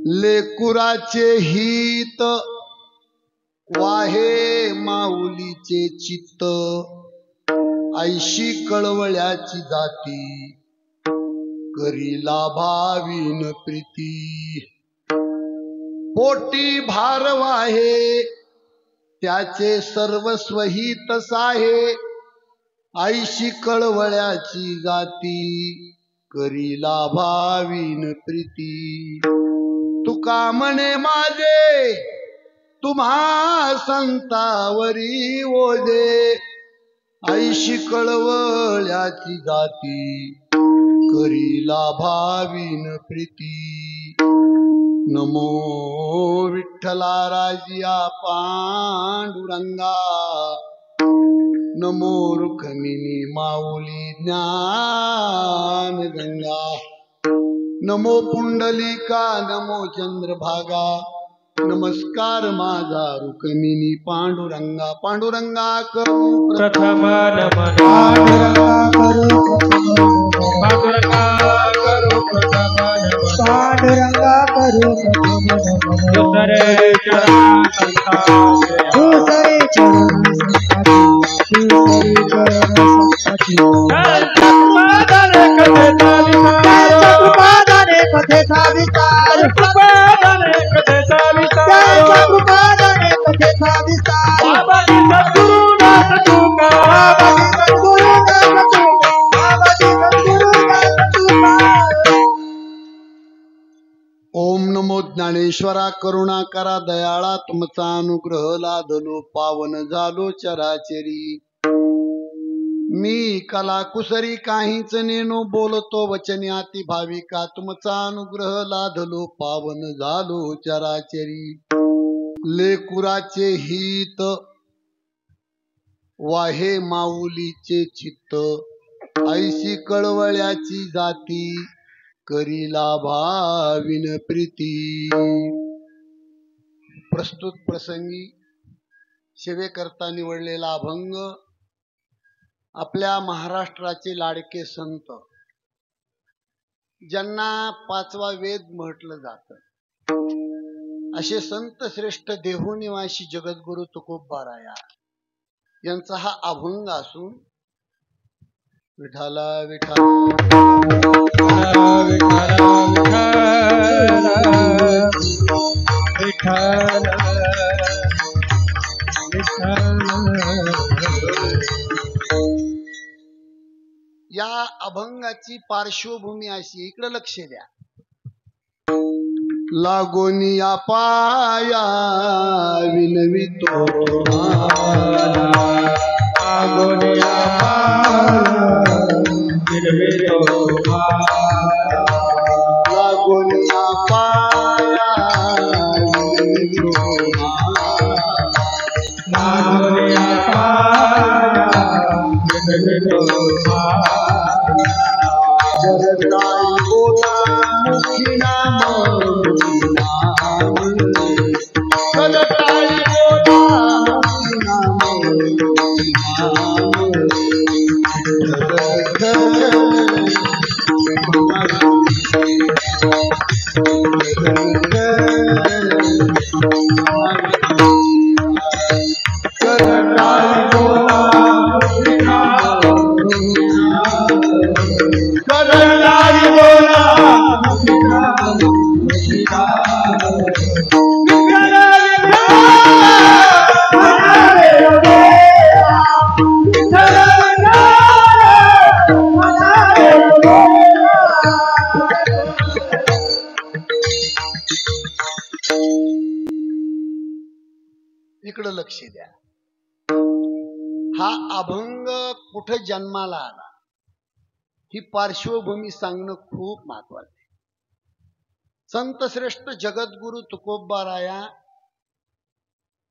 लेकुराचे हित वाहे माऊलीचे चित्त, ऐशी कळवळ्याची जाती करीला भाविन प्रीती. पोटी भार वाहे त्याचे सर्वस्व हित साहे, ऐशी कळवळ्याची जाती करीला भाविन प्रीती. तुका म्हणे माझे तुम्हा संतावरी ओझे, ऐशी कळवळ्याची जाती करीला भाविन प्रीती. नमो विठ्ठला राजिया पांडुरंगा, नमो रुक्मिणी माऊली ज्ञान गंगा. नमो पुंडलिका नमो चंद्रभागा, नमस्कार माझा रुक्मिणी पांडुरंगा. पांडुरंगा करू प्रथम नमन, पांडुरंगा करू पांडुरंगा करू प्रथम नमन, पांडुरंगा करू प्रथम नमन. दुसरे चरण संताचे, दुसरे चरण संताचे, दुसरे चरण संताचे. कृपादाने कथेचा विस्तार, कृपादाने कथेचा विस्तार, कृपादाने कथेचा विस्तार. बाबाजी सद्गुरुनाथ तुकाराम, बाबाजी सद्गुरुनाथ तुकाराम, बाबाजी सद्गुरुनाथ तुकाराम. ओम नमो ज्ञानेश्वरा करुणा करा दयाळा, तुमचा अनुग्रह लादलो पावन झालो चराचरी. मी कला कुसरी काहीच नेनो बोलतो वचनी अति भाविका, तुमचा अनुग्रह लादलो पावन झालो चराचरी. लेकुराचे हित वाहे माऊलीचे चित्त, ऐशी कळवळ्याची जाती करीला भाविन प्रीती. प्रस्तुत प्रसंगी सेवेकरता निवडलेला अभंग आपल्या महाराष्ट्राचे लाडके संत, ज्यांना पाचवा वेद म्हटलं जातं, असे संत श्रेष्ठ देहुनिवासी जगद्गुरु तुकोबाराया यांचा हा अभंग असून विठाला विठाला या अभंगाची पार्श्वभूमी अशी, इकडे लक्ष द्या. लागोनिया पाया विनवितो, लागोनिया पाया विनवितो, लागोनिया पाया विनवितो, लागोनिया पाया विनवितो. जगदाई बोला मुखी नाम, जगदाई बोला मुखी इकडं लक्ष द्या. हा अभंग कुठं जन्माला आला ही पार्श्वभूमी सांगणं खूप महत्वाचं आहे. संत श्रेष्ठ जगद्गुरु तुकोबाराया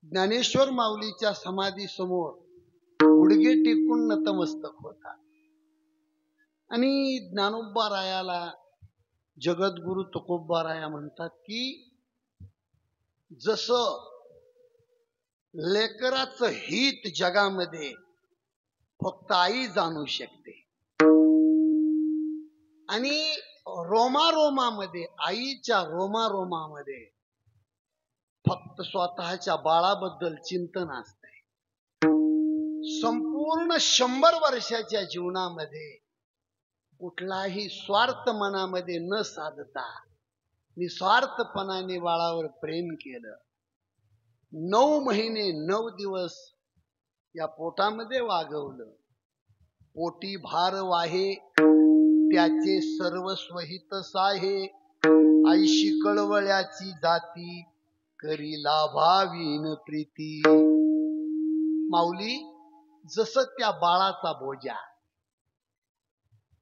ज्ञानेश्वर माऊलीच्या समाधी समोर गुडघे टेकून नतमस्तक होता आणि ज्ञानोबारायाला जगद्गुरु तुकोबाराया म्हणतात की जसं लेकराचं हित जगामध्ये फक्त आई जाणू शकते आणि रोमारोमामध्ये, आईच्या रोमारोमामध्ये फक्त स्वतःच्या बाळाबद्दल चिंतन असतंय. संपूर्ण 100 वर्षाच्या जीवनामध्ये कुठलाही स्वार्थ मनामध्ये न साधता निस्वार्थपणाने बाळावर प्रेम केलं. 9 महिने 9 दिवस या पोटामध्ये वागवलं. पोटी भार वाहे त्याचे सर्वस्व हित साहे. आईशी कळवळ्याची जाती करी लाभावीन प्रीती. माऊली जसं त्या बाळाचा बोजा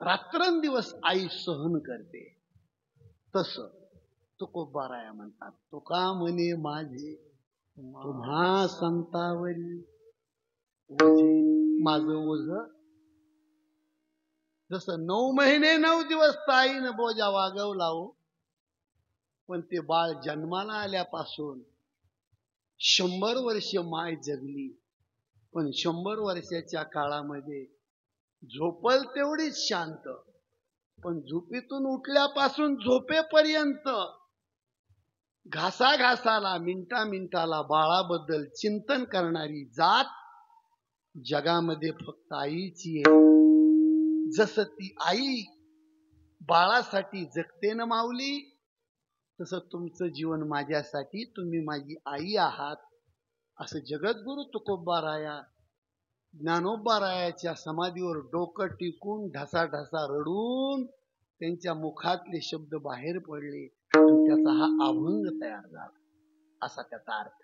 रात्रंदिवस आई सहन करते, तस तुकोबाराया म्हणतात, तुका म्हणे माझे तुम्हा संतावरी ओझे. माझं ओझ जसं 9 महिने 9 दिवस ताईनं बोजा वागवला हो, पण ते बाळ जन्माला आल्यापासून 100 वर्ष माय जगली. पण 100 वर्षाच्या काळामध्ये झोपल तेवढीच शांत, पण झोपेतून उठल्यापासून झोपेपर्यंत घासाघासाला मिनिटा मिनिटाला बाळाबद्दल चिंतन करणारी जात जगामध्ये फक्त आईची आहे. जसं ती आई बाळासाठी जगते ना माऊली, तसं तुमचं जीवन माझ्यासाठी, तुम्ही माझी आई आहात, असं जगद्गुरु तुकोबाराया ज्ञानोबारायाच्या समाधीवर डोकं टिकून ढसाढसा रडून त्यांच्या मुखातले शब्द बाहेर पडले. त्याचा हा अभंग तयार झाला, असा त्याचा अर्थ.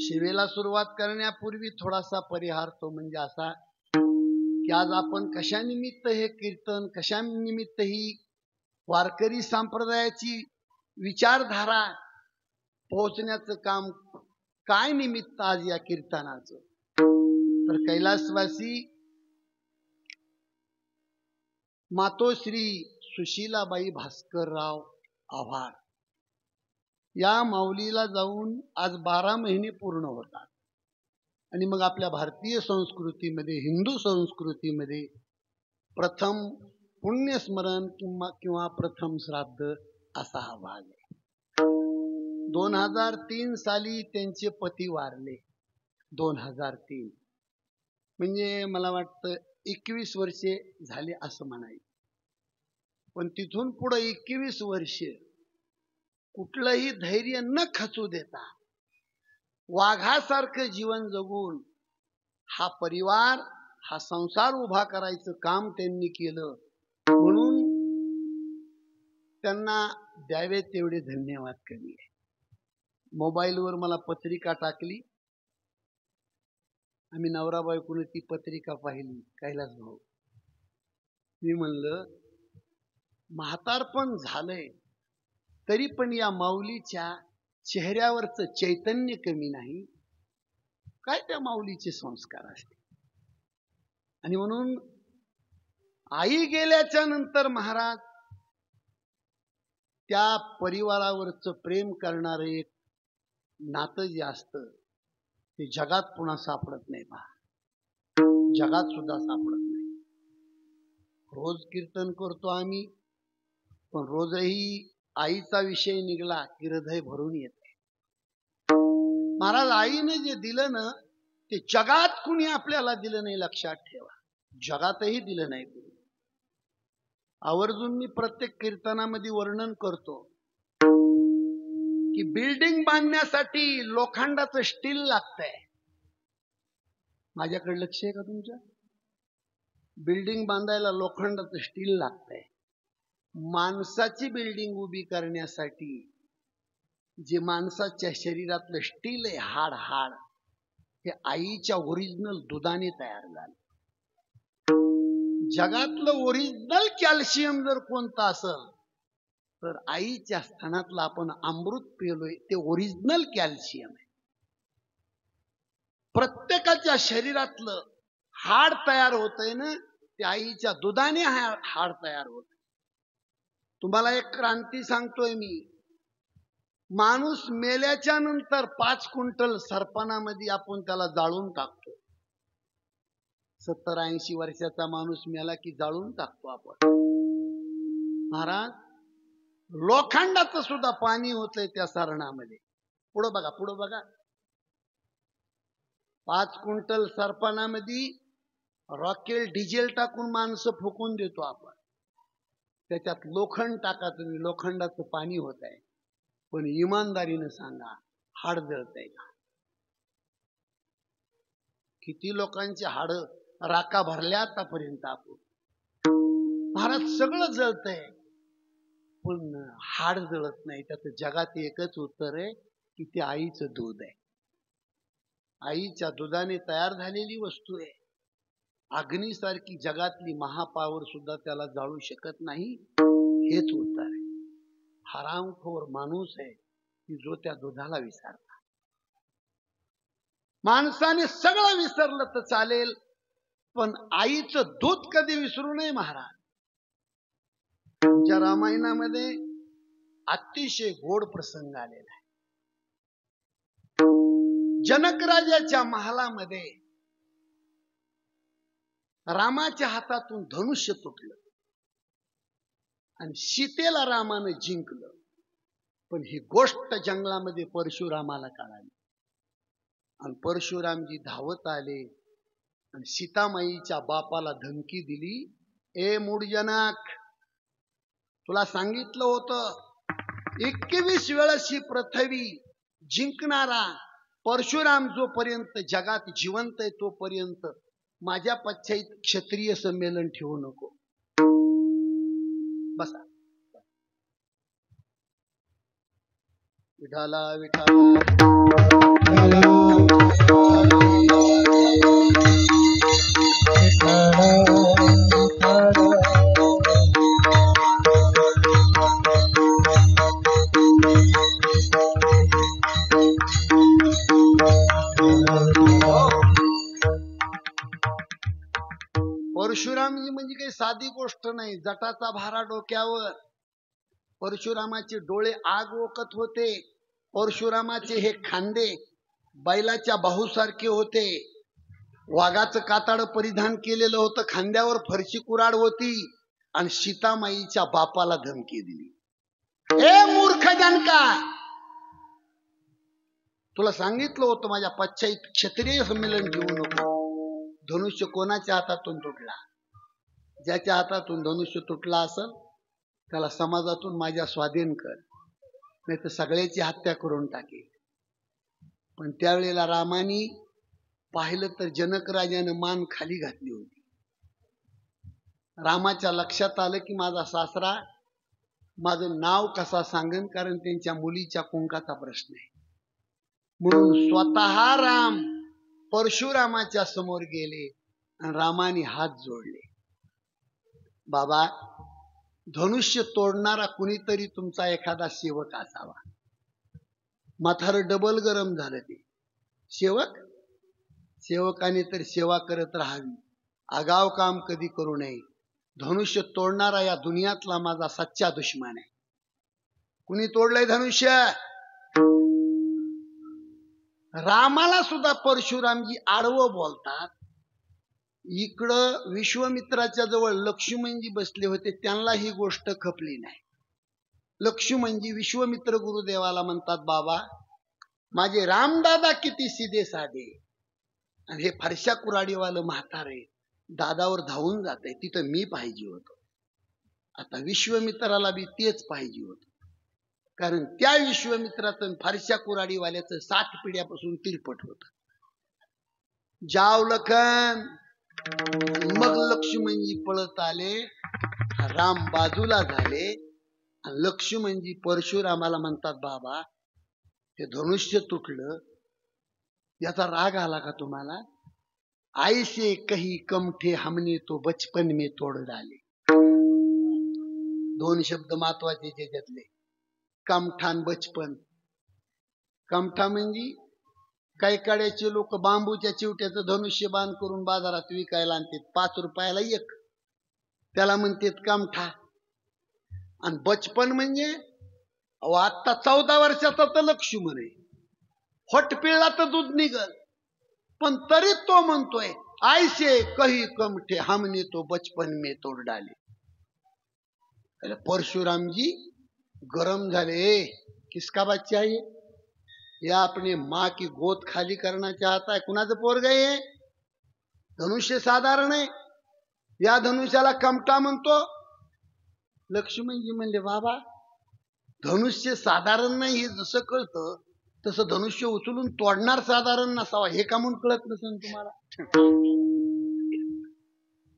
शिवेला सुरुवात करण्यापूर्वी थोडासा परिहार, तो म्हणजे असा की आज आपण कशानिमित्त हे कीर्तन, कशानिमित्त ही वारकरी संप्रदायाची विचारधारा पोहोचण्याचं काम, काय निमित्त आज या कीर्तनाचं. तर कैलासवासी मातोश्री सुशीलाबाई भास्करराव आव्हाड या माऊलीला जाऊन आज 12 महिने पूर्ण होतात. आणि मग आपल्या भारतीय संस्कृतीमध्ये, हिंदू संस्कृतीमध्ये प्रथम पुण्यस्मरण किंवा प्रथम श्राद्ध असा हा भाग आहे. 2003 साली त्यांचे पती वारले. 2003 म्हणजे मला वाटतं 21 वर्षे झाले असं म्हणायचं. पण तिथून पुढे 21 वर्ष कुठलंही धैर्य न खचू देता वाघासारखं जीवन जगून हा परिवार, हा संसार उभा करायचं काम त्यांनी केलं. म्हणून त्यांना द्यावे तेवढे धन्यवाद कमी आहे. मोबाईलवर मला पत्रिका टाकली, आम्ही नवरा बायकोने ती पत्रिका पाहिली. कैलास भाऊ, मी म्हणलं म्हातारपण झालंय तरी पण या माऊलीच्या चेहऱ्यावरचं चैतन्य कमी नाही. काय त्या माऊलीचे संस्कार असते. आणि म्हणून आई गेल्याच्या नंतर महाराज त्या परिवारावरचं प्रेम करणारं एक नातं जे असतं ते जगात पुन्हा सापडत नाही. पहा, जगात सुद्धा सापडत नाही. रोज कीर्तन करतो आम्ही, पण रोजही आईचा विषय निघाला की हृदय भरून येते. महाराज, आईने जे दिलं ना ते जगात कुणी आपल्याला दिलं नाही, लक्षात ठेवा. जगातही दिलं नाही कुणी. आवर्जून मी प्रत्येक कीर्तनामध्ये वर्णन करतो की बिल्डिंग बांधण्यासाठी लोखंडाचं स्टील लागतंय. माझ्याकडे लक्ष आहे का तुमच्या? बिल्डिंग बांधायला लोखंडाचं स्टील लागतंय. माणसाची बिल्डिंग उभी करण्यासाठी जे माणसाच्या शरीरातलं स्टील आहे, हाड हे आईच्या ओरिजिनल दुधाने तयार झालं. जगातलं ओरिजिनल कॅल्शियम जर कोणतं असेल तर आईच्या स्तनातलं आपण अमृत पिलोय ते ओरिजिनल कॅल्शियम आहे. प्रत्येकाच्या शरीरातलं हाड तयार होतंय ना ते आईच्या दुधाने हाड तयार होत. तुम्हाला एक क्रांती सांगतोय मी. माणूस मेल्याच्या नंतर 5 क्विंटल सरपणामध्ये आपण त्याला जाळून टाकतो. 70-80 वर्षाचा माणूस मेला की जाळून टाकतो आपण. महाराज लोखंडाचं सुद्धा पाणी होतंय त्या सरणामध्ये. पुढं बघा, पुढं बघा. 5 क्विंटल सरपणामध्ये रॉकेल डिझेल टाकून माणसं फुकून देतो आपण. त्याच्यात लोखंड टाका तुम्ही, लोखंडाचं पाणी होत आहे. पण इमानदारीनं सांगा, हाड जळतंय का? किती लोकांची हाड राका भरल्या आतापर्यंत आपण. महाराज सगळं जळतंय पण हाड जळत नाही. त्याचं जगात एकच उत्तर आहे की ते आईचं दूध आहे. आईच्या दुधाने तयार झालेली वस्तू आहे. अग्नीसारखी जगातली महापावर सुद्धा त्याला जाळू शकत नाही. हेच उत्तर आहे. हरामखोर माणूस आहे की जो त्या दुधाला विसरला. माणसाने सगळं विसरलं तर चालेल पण आईचं दूध कधी विसरू नये महाराज. तुमच्या रामायणामध्ये अतिशय गोड प्रसंग आलेला आहे. जनक राजाच्या महालामध्ये रामाच्या हातातून धनुष्य तुटलं आणि सीतेला रामानं जिंकलं. पण ही गोष्ट जंगलामध्ये परशुरामाला कळाली आणि परशुरामजी धावत आले आणि सीतामाईच्या बापाला धमकी दिली. ए मूढजनक, तुला सांगितलं होतं 21 वेळेस ही पृथ्वी जिंकणारा परशुराम जोपर्यंत जगात जिवंत आहे तोपर्यंत माझ्या पश्चात क्षत्रिय संमेलन ठेवू नको. बसा. विठाला विठाला परशुरामजी म्हणजे काही साधी गोष्ट नाही. जटाचा भारा डोक्यावर. परशुरामाचे डोळे आग ओकत होते. परशुरामाचे हे खांदे बैलाच्या बाहूसारखे होते. वाघाचं कातड परिधान केलेलं होतं. खांद्यावर फरशी कुराड होती आणि सीतामाईच्या बापाला धमकी दिली. ए मूर्ख जनका, तुला सांगितलं होतं माझ्या पश्चात क्षत्रिय संमेलन घेऊ नको. धनुष्य कोणाच्या हातातून तुटला? ज्याच्या हातातून धनुष्य तुटला असेल त्याला समाजातून माझ्या स्वाधीन कर, नाही तर सगळ्याची हत्या करून टाके. पण त्यावेळेला रामानी पाहिलं तर जनक राजानं मान खाली घातली होती. रामाच्या लक्षात आलं की माझा सासरा माझं नाव कसा सांगन, कारण त्यांच्या मुलीच्या कुंकाचा प्रश्न आहे. म्हणून स्वतः राम परशुरामाच्या समोर गेले आणि रामाने हात जोडले. बाबा, धनुष्य तोडणारा कुणीतरी तुमचा एखादा सेवक असावा. म्हातारं डबल गरम झालं. ते सेवकाने तर सेवा करत राहावी, आगाव काम कधी करू नये. धनुष्य तोडणारा या दुनियातला माझा सच्चा दुश्मन आहे. कुणी तोडलंय धनुष्य? रामाला सुद्धा परशुरामजी आडवं बोलतात. इकडं विश्वामित्राच्या जवळ लक्ष्मणजी बसले होते, त्यांना ही गोष्ट खपली नाही. लक्ष्मणजी विश्वामित्र गुरुदेवाला म्हणतात, बाबा माझे रामदादा किती सीधे साधे आणि हे फरशा कुराडीवालं म्हातारे दादावर धावून जाते. तिथं मी पाहिजे होतो. आता विश्वामित्राला बी तेच पाहिजे होतं, कारण त्या विश्वामित्रातून फारशा कुराडीवाल्याचं 7 पिढ्यापासून तिरपट होत. जाव लखन. मग लक्ष्मणजी पळत आले. राम बाजूला झाले आणि लक्ष्मणजी परशुरामाला म्हणतात, बाबा हे धनुष्य तुटलं याचा राग आला का तुम्हाला? ऐसे कही कम थे हमने तो बचपन में तोड़ डाले. 2 शब्द महत्वाचे त्याच्यातले. कमठान बचपन. कमठा म्हणजे काही काड्याचे लोक बांबूच्या चिवट्याचं धनुष्य बांध करून बाजारात विकायला आणतात. 5 रुपयाला एक. त्याला म्हणतात कमठा. आणि बचपन म्हणजे आता 14 वर्षाचा तर लक्ष्मण आहे. होट पिळला तर दूध निघल, पण तरी तो म्हणतोय ऐसे कही कमठे हमने तो बचपन में तोड़ डाले. अरे परशुरामजी गरम झाले, किसका बच्चा है ये अपने माँ की गोद खाली करना चाहता है. कुणाचं पोरग आहे? धनुष्य साधारण आहे, या धनुष्याला कमटा म्हणतो. लक्ष्मणजी म्हणले बाबा धनुष्य साधारण नाही हे जसं कळतं तसं धनुष्य उचलून तोडणार साधारण नसावा हे का म्हणून कळत नसेल तुम्हाला.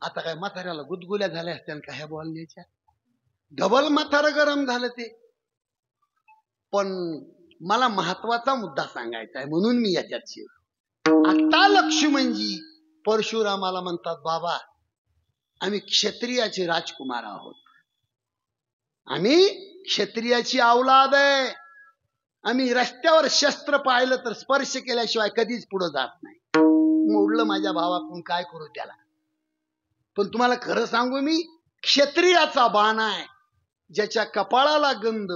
आता काय म्हाताऱ्याला गुदगुल्या झाल्या असत्या का ह्या बोलण्याच्या. डबल म्हातारं गरम झालं ते. पण मला महत्वाचा मुद्दा सांगायचा आहे म्हणून मी याच्यात शिरलो. आता लक्ष्मणजी परशुरामाला म्हणतात बाबा आम्ही क्षत्रियाचे राजकुमार आहोत, आम्ही क्षत्रियाची औलाद आहे, आम्ही रस्त्यावर शस्त्र पाहिलं तर स्पर्श केल्याशिवाय कधीच पुढे जात नाही. मोडलं माझ्या भावाकडून काय करू त्याला. पण तुम्हाला खरं सांगू मी क्षत्रियाचा बाण आहे, ज्याच्या कपाळाला गंध,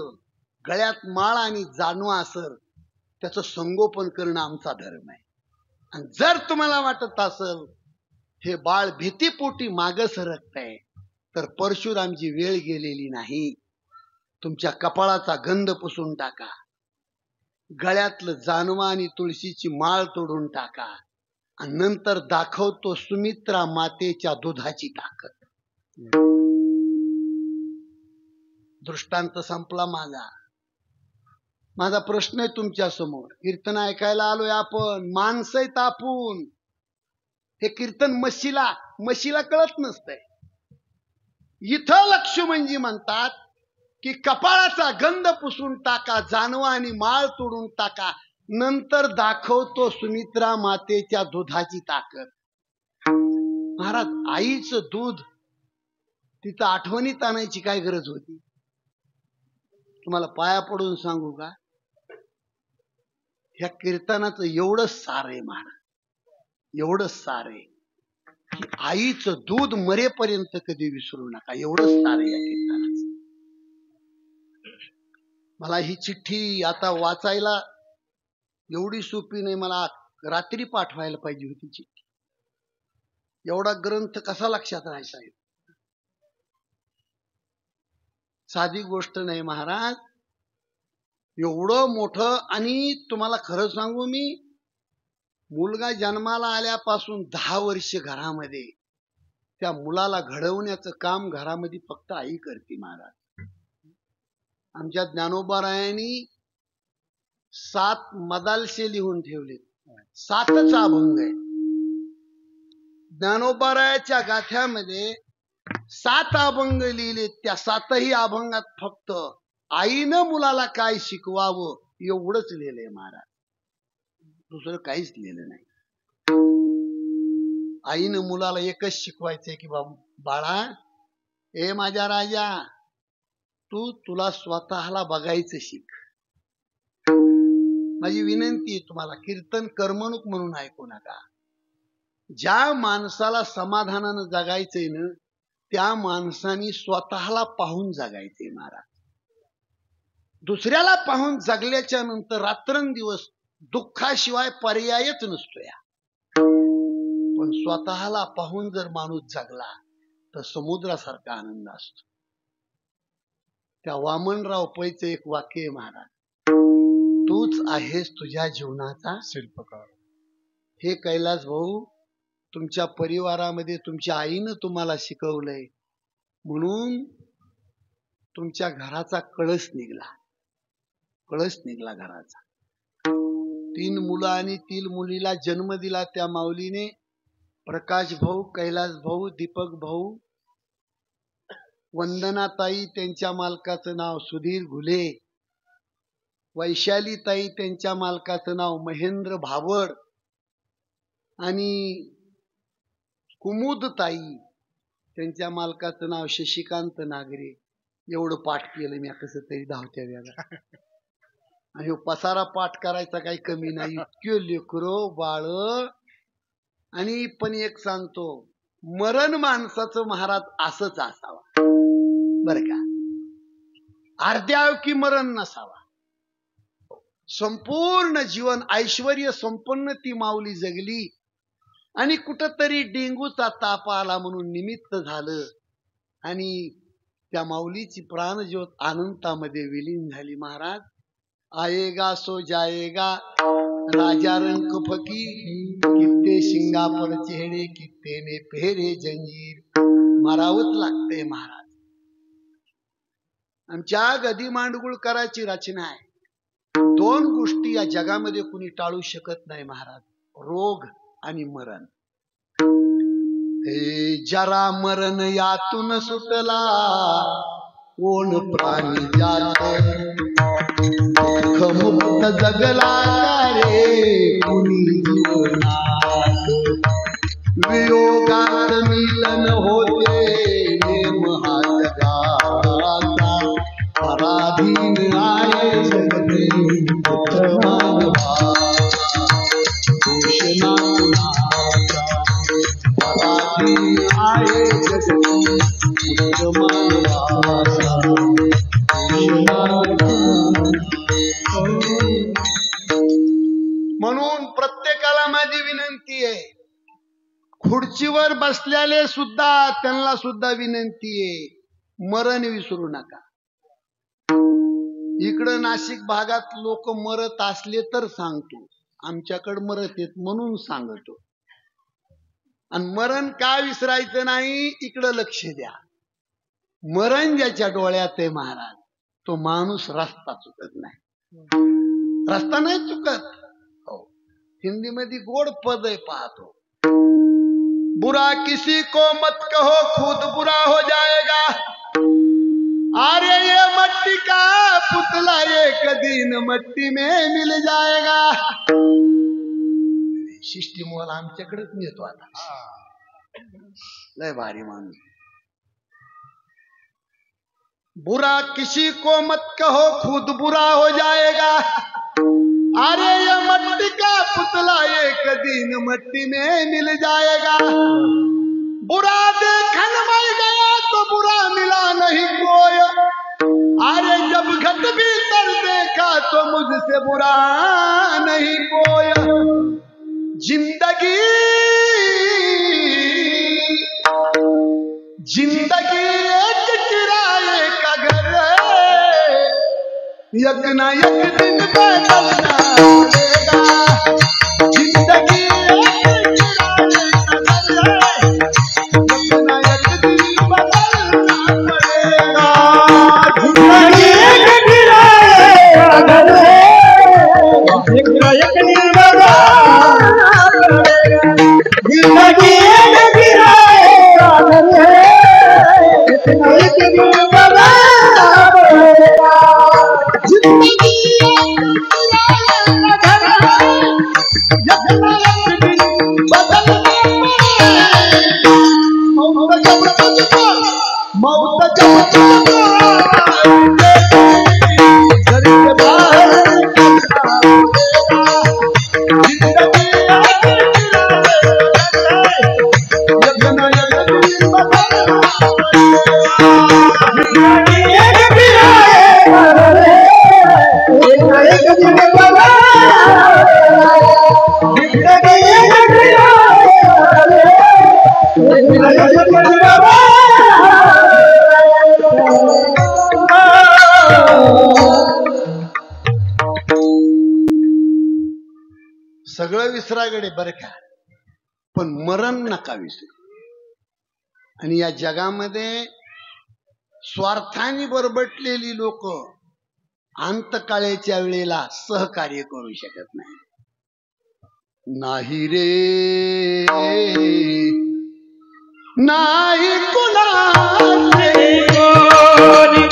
गळ्यात माळ आणि जानवा असर, त्याचं संगोपन करणं आमचा धर्म आहे. आणि जर तुम्हाला वाटत असेल हे बाळ भीतीपोटी मागं सरकत आहे तर परशुरामची वेळ गेलेली नाही. तुमच्या कपाळाचा गंध पुसून टाका, गळ्यातलं जानवा आणि तुळशीची माळ तोडून टाका आणि नंतर दाखवतो सुमित्रा मातेच्या दुधाची ताकद. दृष्टांत संपला माझा. माझा प्रश्न आहे तुमच्या समोर. कीर्तन ऐकायला आलोय आपण, माणसं आहेत आपण. हे कीर्तन म्हशीला कळत नसतंय. इथं लक्ष्मणजी म्हणतात की कपाळाचा गंध पुसून टाका, जानवा आणि माळ तोडून टाका, नंतर दाखवतो सुमित्रा मातेच्या दुधाची ताकद. महाराज आईचं दूध तिथं आठवणीत आणायची काय गरज होती. तुम्हाला पाया पडून सांगू का, ह्या कीर्तनाचं एवढंच सार आहे महाराज, एवढंच सार आहे की आईचं दूध मरेपर्यंत कधी विसरू नका. एवढंच सार आहे या कीर्तनाचं. मला ही चिठ्ठी आता वाचायला एवढी सोपी नाही, मला रात्री पाठवायला पाहिजे होती चिठ्ठी. एवढा ग्रंथ कसा लक्षात राहायचा आहे, साधी गोष्ट नाही महाराज. एवढं मोठं. आणि तुम्हाला खरं सांगू मी, मुलगा जन्माला आल्यापासून 10 वर्ष घरामध्ये त्या मुलाला घडवण्याचं काम घरामध्ये फक्त आई करते महाराज. आमच्या ज्ञानोबारायांनी 7 मदालशे लिहून ठेवले, 7च अभंग आहे. ज्ञानोबारायाच्या गाथ्यामध्ये 7 अभंग लिहिले. त्या 7ही अभंगात फक्त आईनं मुलाला काय शिकवावं एवढंच लिहिलंय महाराज, दुसरं काहीच लिहिलं नाही. आईनं मुलाला एकच शिकवायचंय की बाळा, ए माझ्या राजा, तुला स्वतःला बघायचं शिक. माझी विनंती आहे तुम्हाला, कीर्तन कर्मणूक म्हणून ऐकू नका. ज्या माणसाला समाधानानं जगायचंय ना त्या माणसानी स्वतःला पाहून जगायचंय महाराज. दुसऱ्याला पाहून जगल्याच्या नंतर रात्रंदिवस दुःखाशिवाय पर्यायच नसतो या. पण स्वतःला पाहून जर माणूस जगला तर समुद्रासारखा आनंद असतो. त्या वामनराव पैचं एक वाक्य आहे महाराज, तूच आहेस तुझ्या जीवनाचा शिल्पकार. हे कैलास भाऊ, तुमच्या परिवारामध्ये तुमच्या आईनं तुम्हाला शिकवलंय म्हणून तुमच्या घराचा कळस निघला घराचा. 3 मुलं आणि 3 मुलीला जन्म दिला त्या माऊलीने. प्रकाश भाऊ, कैलास भाऊ, दीपक भाऊ, वंदनाताई त्यांच्या मालकाचं नाव सुधीर घुले, वैशाली ताई त्यांच्या मालकाचं नाव महेंद्र भावड आणि कुमुद ताई त्यांच्या मालकाचं नाव शशिकांत नागरे. एवढं पाठ केलं मी कसं तरी धावत्या वेळा. आणि पसारा पाठ करायचा काही कमी नाही, इतके लेकरो बाळ. आणि पण एक सांगतो, मरण माणसाचं महाराज असंच असावा बर का, अर्ध्याव की मरण नसावा. संपूर्ण जीवन ऐश्वर्य संपन्न ती माऊली जगली आणि कुठंतरी डेंगूचा ताप आला म्हणून निमित्त झालं आणि त्या माऊलीची प्राणज्योत अनंतामध्ये विलीन झाली महाराज. आएगा सो जाएगा राजा रंग फकीर, कित्ते शिंगा पर चेहरे कित्ते ने पेरे जंजीर. मारावंच लागतंय महाराज. आमच्या गदी मांडगुळकराची रचना आहे. 2 गोष्टी या जगामध्ये कुणी टाळू शकत नाही महाराज, रोग आणि मरण. हे जरा मरण यातून सुटला, कोण प्राणी जात मुक्त जगला रे कुणी जीवनात. वियोगात मिलन होते नेम हा जगाचा, पराधीन आहे जगते मानवाचा. घोषणा कुणाचा, पराधीन आहे जगते मानवाचा. म्हणून प्रत्येकाला माझी विनंती आहे, खुर्चीवर बसलेले सुद्धा त्यांना सुद्धा विनंती आहे, मरण विसरू नका. इकडं नाशिक भागात लोक मरत असले तर सांगतो, आमच्याकडे मरत येत म्हणून सांगतो. आणि मरण का विसरायचं नाही, इकडं लक्ष द्या. मरण ज्याच्या डोळ्यात आहे महाराज, तो माणूस रस्ता चुकत नाही. रस्ता नाही चुकत. हो, हिंदी मध्ये गोड पद आहे, पाहतो. बुरा किसी को मत कहो, खुद बुरा हो जाएगा. अरे ये मट्टी का पुतला एक दिन मट्टी में मिल जाएगा. शिष्टीमोल आमच्याकडेच नेतो आता. लय भारी माणूस. बुरा किसी को मत कहो, खुद बुरा हो जाएगा. अरे ये मट्टी का पुतला एक दिन मट्टी में मिल जाएगा. बुरा देखन मर गया तो बुरा मिला नहीं कोई. अरे जब घट भीतर देखा तो मुझसे बुरा नहीं कोई. जिंदगी जिंदगी एक किराए का घर है, एक ना एक दिन बदलना पड़ेगा. जिंदगी एक किराए का घर है, एक ना एक दिन बदलना पड़ेगा. जिंदगी एक किराए का घर है, एक ना एक दिन बदलना पड़ेगा. जिंदगी एक किराए का घर है, एक दिन बदलना पड़ेगा. जिंदगी एक किराए का घर है, एक ना एक दिन बदलना पड़ेगा. मौत जब तुझको, मौत जब तुझको घर के बाहर निकलना पड़ेगा. जिंदगी एक किराए का घर है, एक ना एक दिन बदलना पड़ेगा. जिंदगी एक किराए का घर है, एक ना एक दिन बदलना पड़ेगा. जिंदगी एक किराए का घर है, एक ना एक दिन बदलना पड़ेगा. सगळं विसरागडे बरं का, पण मरण नका विसरू. आणि या जगामध्ये स्वार्थाने बरबटलेली लोक अंतकाळाच्या वेळेला सहकार्य करू शकत नाही. नाही रे नाही कुणाचे कोणी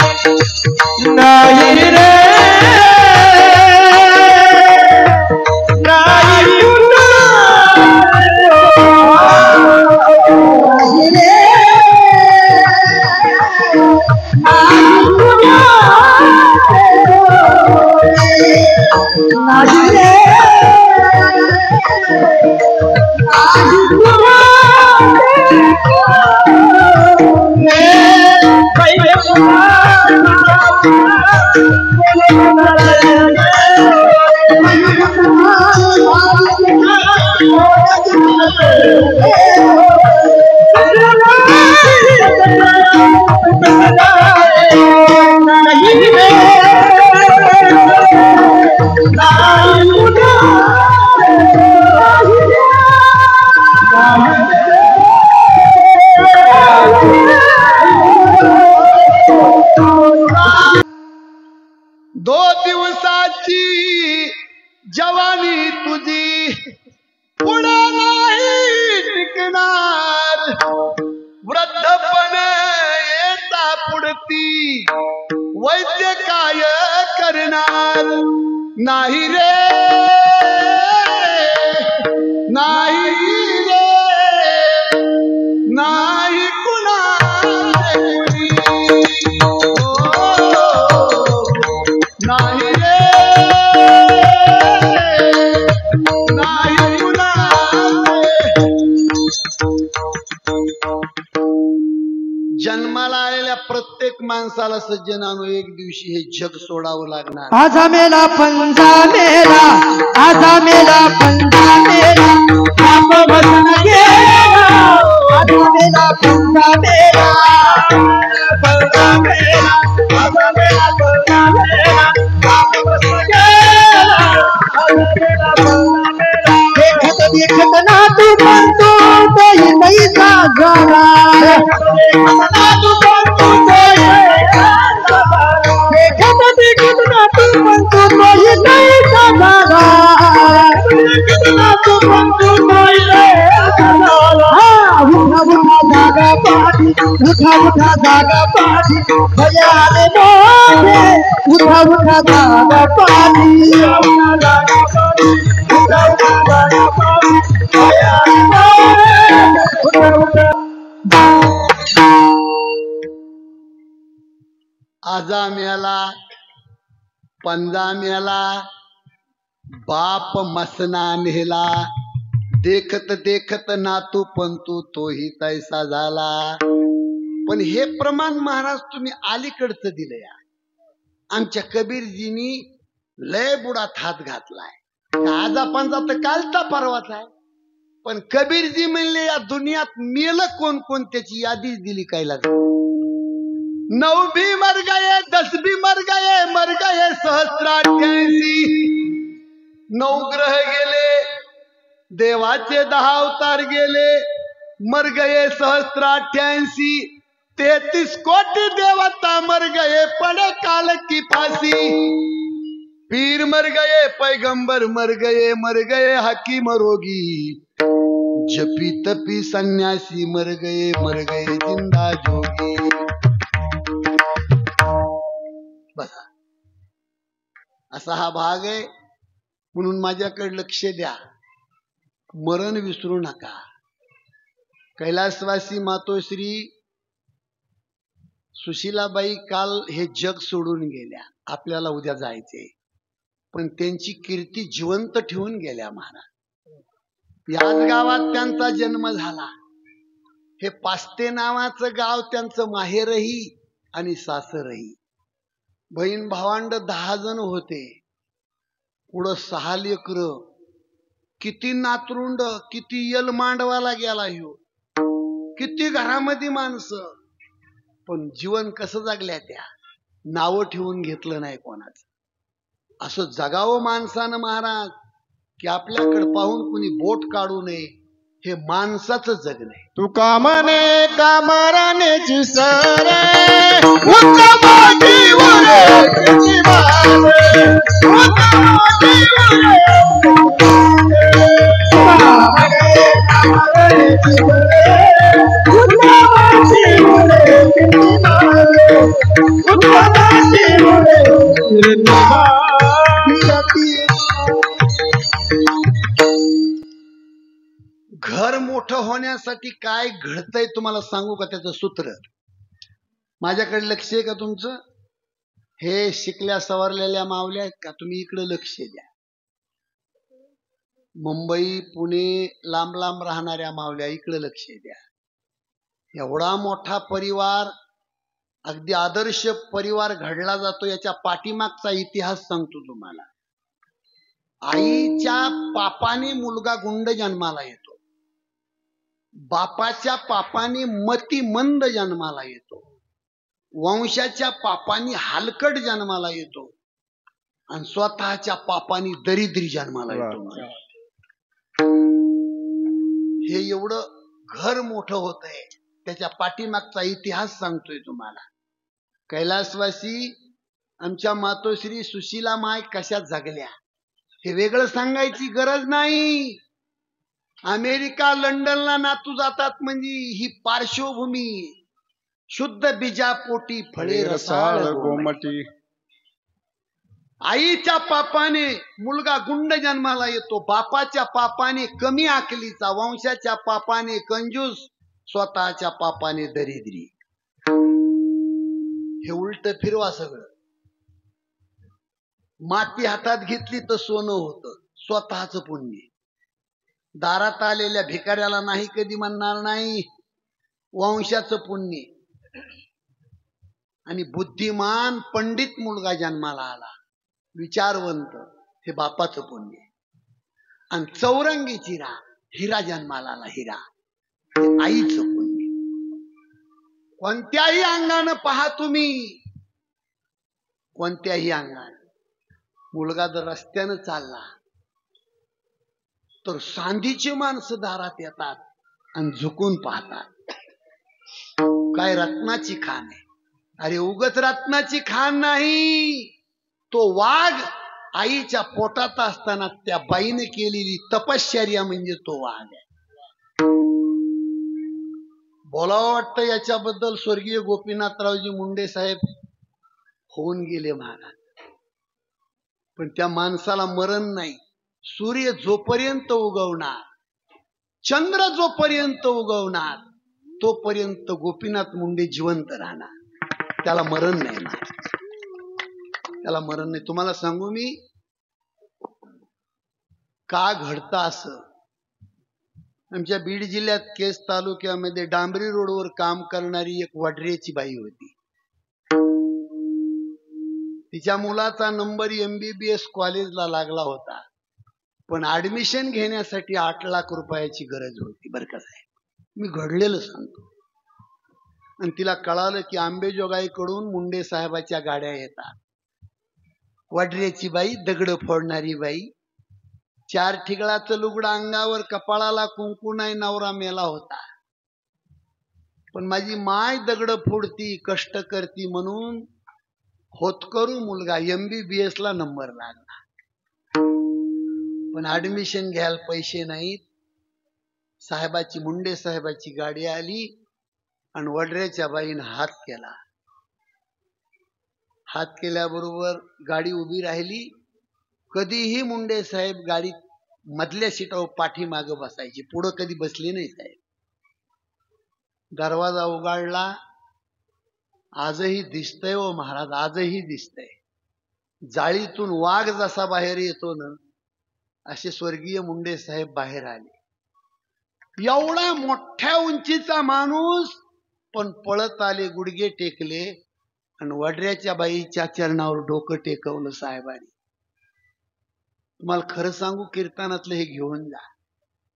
नाही रे, नाही दिवसाची जवानी तुझी पुढे नाही टिकणार, वृद्धपण येता पुढती वैद्य काय करणार, नाही रे नाही रे नाही कुणा नाही रे नाही कुणा. जन्माला आलेल्या प्रत्येक माणसाला सज्जनानो एक दिवशी हे जग सोडावं लागणार. आजा मेला पंजा मेला, आजा मेला पंजा मेला, बाप बसून गेला. आजा मेला पंजा मेला, पंजा मेला, आजा मेला पंजा मेला, बाप बसून गेला. आजा मेला पंजा मेला. देखत देखत ना तू म्हणतो तोही पैसा झाला. देखत ना तू म्हणतो तोही पैसा झाला. देखत देखत ना तू म्हणतो तोही पैसा झाला. देखत ना तू म्हणतो तोही पैसा झाला. उठा उठा जागा पाठी, उठा उठा जागा पाठी, भयाने मोठे. उठा उठा जागा पाठी, उठा जागा पाठी, उठा उठा जागा पाठी, भयाने मोठे. उठा उठा. आजा मेला पंजा मेला, बाप मसना नेला. देखत देखत नातू पंतू तोही तैसा झाला. पण हे प्रमाण महाराज तुम्ही अलीकडचं दिलंय. आमच्या कबीरजीनी लय बुडात हात घातलाय. आजा पंजा तर कालचा परवाच आहे. पण कबीरजी म्हणले या दुनियात मेलं कोण कोण त्याची यादीच दिली कैलास. 9 भी मर गए, 10 भी मर गए सहस्राठ्यांशी. 9 ग्रह गेले, देवाचे 10 अवतार गेले, मर गए सहस्राठ्यांशी. 33 कोटी देवता मर गए पड़े काल की फांसी. पीर मर गए, पैगंबर मर गए हकीम रोगी. जपी तपी सन्यासी मर गए जिंदा जोगी. बसा असा हा भाग आहे. म्हणून माझ्याकडे लक्ष द्या, मरण विसरू नका. कैलासवासी मातोश्री सुशीलाबाई काल हे जग सोडून गेल्या. आपल्याला उद्या जायचे, पण त्यांची कीर्ती जिवंत ठेवून गेल्या महाराज. याच गावात त्यांचा जन्म झाला. हे पास्ते नावाचं गाव त्यांचं माहेरही आणि सासरही. बहीण भावांड 10 जण होते. पुढं 6 लेकरं. किती नातरुंड, किती यल मांडवाला गेला ह्यो, किती घरामध्ये माणसं. पण जीवन कसं जगल्या त्या, नावं ठेवून घेतलं नाही कोणाचं. असं जगावं माणसानं महाराज, की आपल्याकडे पाहून कुणी बोट काढू नये. हे माणसाचं जगणं आहे. तू कामने कामरानेची सरे घर मोठं होण्यासाठी काय घडतंय तुम्हाला सांगू का त्याचं सूत्र. माझ्याकडे लक्ष आहे का तुमचं. हे शिकल्या सवरलेल्या मावल्या आहेत का, तुम्ही इकडे लक्ष द्या. मुंबई पुणे लांब लांब राहणाऱ्या मावल्या इकडे लक्ष द्या. एवढा मोठा परिवार, अगदी आदर्श परिवार घडला जातो. याच्या पाठीमागचा इतिहास सांगतो तुम्हाला. आईच्या पापाने मुलगा गुंड जन्माला येतो. बापाच्या पापाने मतिमंद जन्माला येतो. वंशाच्या पापाने हलकट जन्माला येतो. आणि स्वतःच्या पापाने दरिद्री जन्माला येतो. हे एवढं घर मोठं होत आहे, त्याच्या पाठीमागचा इतिहास सांगतोय तुम्हाला. कैलासवासी आमच्या मातोश्री सुशीला माय कशा जगल्या हे वेगळं सांगायची गरज नाही. अमेरिका लंडनला नातू जातात म्हणजे ही पार्श्वभूमी. शुद्ध बीजापोटी फळे रसाळ गोमटी. आईच्या पापाने मुलगा गुंड जन्माला येतो, बापाच्या पापाने कमी आकलीचा, वंशाच्या पापाने कंजूस, स्वतःच्या पापाने दरिद्री. हे उलट फिरवा सगळं. माती हातात घेतली तर सोनं होतं, स्वतःच पुण्य. दारात आलेल्या भिकाऱ्याला नाही कधी म्हणणार नाही, वंशाचं पुण्य. आणि बुद्धिमान पंडित मुलगा जन्माला आला, विचारवंत, हे बापाचं पुण्य. आणि चौरंगी चिरा हिरा जन्माला आला, हिरा, हे आईचं पुण्य. कोणत्याही अंगानं पहा तुम्ही, कोणत्याही अंगानं. मुलगा जर रस्त्यानं चालला तर सांधीची माणसं दारात येतात आणि झुकून पाहतात. काय रत्नाची खाण आहे? अरे उगच रत्नाची खाण नाही, तो वाघ आईच्या पोटात असताना त्या बाईने केलेली तपश्चर्या म्हणजे तो वाघ आहे. बोलावं वाटतं याच्याबद्दल स्वर्गीय गोपीनाथरावजी मुंडे साहेब होऊन गेले महाराज, पण त्या माणसाला मरण नाही. सूर्य जोपर्यंत उगवणार, चंद्र जोपर्यंत उगवणार, तोपर्यंत गोपीनाथ मुंडे जिवंत राहणार. त्याला मरण नाही ना, त्याला मरण नाही. तुम्हाला सांगू मी का घडतं असं. आमच्या बीड जिल्ह्यात केस तालुक्यामध्ये डांबरी रोडवर काम करणारी एक वडरेची बाई होती. तिच्या मुलाचा नंबर MBBS कॉलेजला लागला होता, पण ऍडमिशन घेण्यासाठी 8 लाख रुपयाची गरज होती. बरं का साहेब, मी घडलेलं सांगतो. आणि तिला कळालं की आंबेजोगाईकडून मुंडे साहेबाच्या गाड्या येतात. वडरेची बाई, दगड फोडणारी बाई, 4 ठिगळाचं लुगडं अंगावर, कपाळाला कुंकू नाही, नवरा मेला होता. पण माझी माय दगड फोडती, कष्ट करती म्हणून होतकरू मुलगा MBBS ला नंबर लागला. पण ऍडमिशन घ्यायला पैसे नाहीत. साहेबाची, मुंडे साहेबाची गाडी आली आणि वडऱ्याच्या बाईनं हात केला. हात केल्याबरोबर गाडी उभी राहिली. कधीही मुंडे साहेब गाडीत मधल्या सीटावर पाठीमागं बसायची, पुढं कधी बसले नाही साहेब. दरवाजा उघडला. आजही दिसतंय हो महाराज, आजही दिसतंय. जाळीतून वाघ जसा बाहेर येतो ना, असे स्वर्गीय मुंडे साहेब बाहेर आले. एवढा मोठ्या उंचीचा माणूस, पण पळत आले, गुडघे टेकले आणि वडऱ्याच्या बाईच्या चरणावर डोकं टेकवलं साहेबांनी. तुम्हाला खरं सांगू, कीर्तनातलं हे घेऊन जा.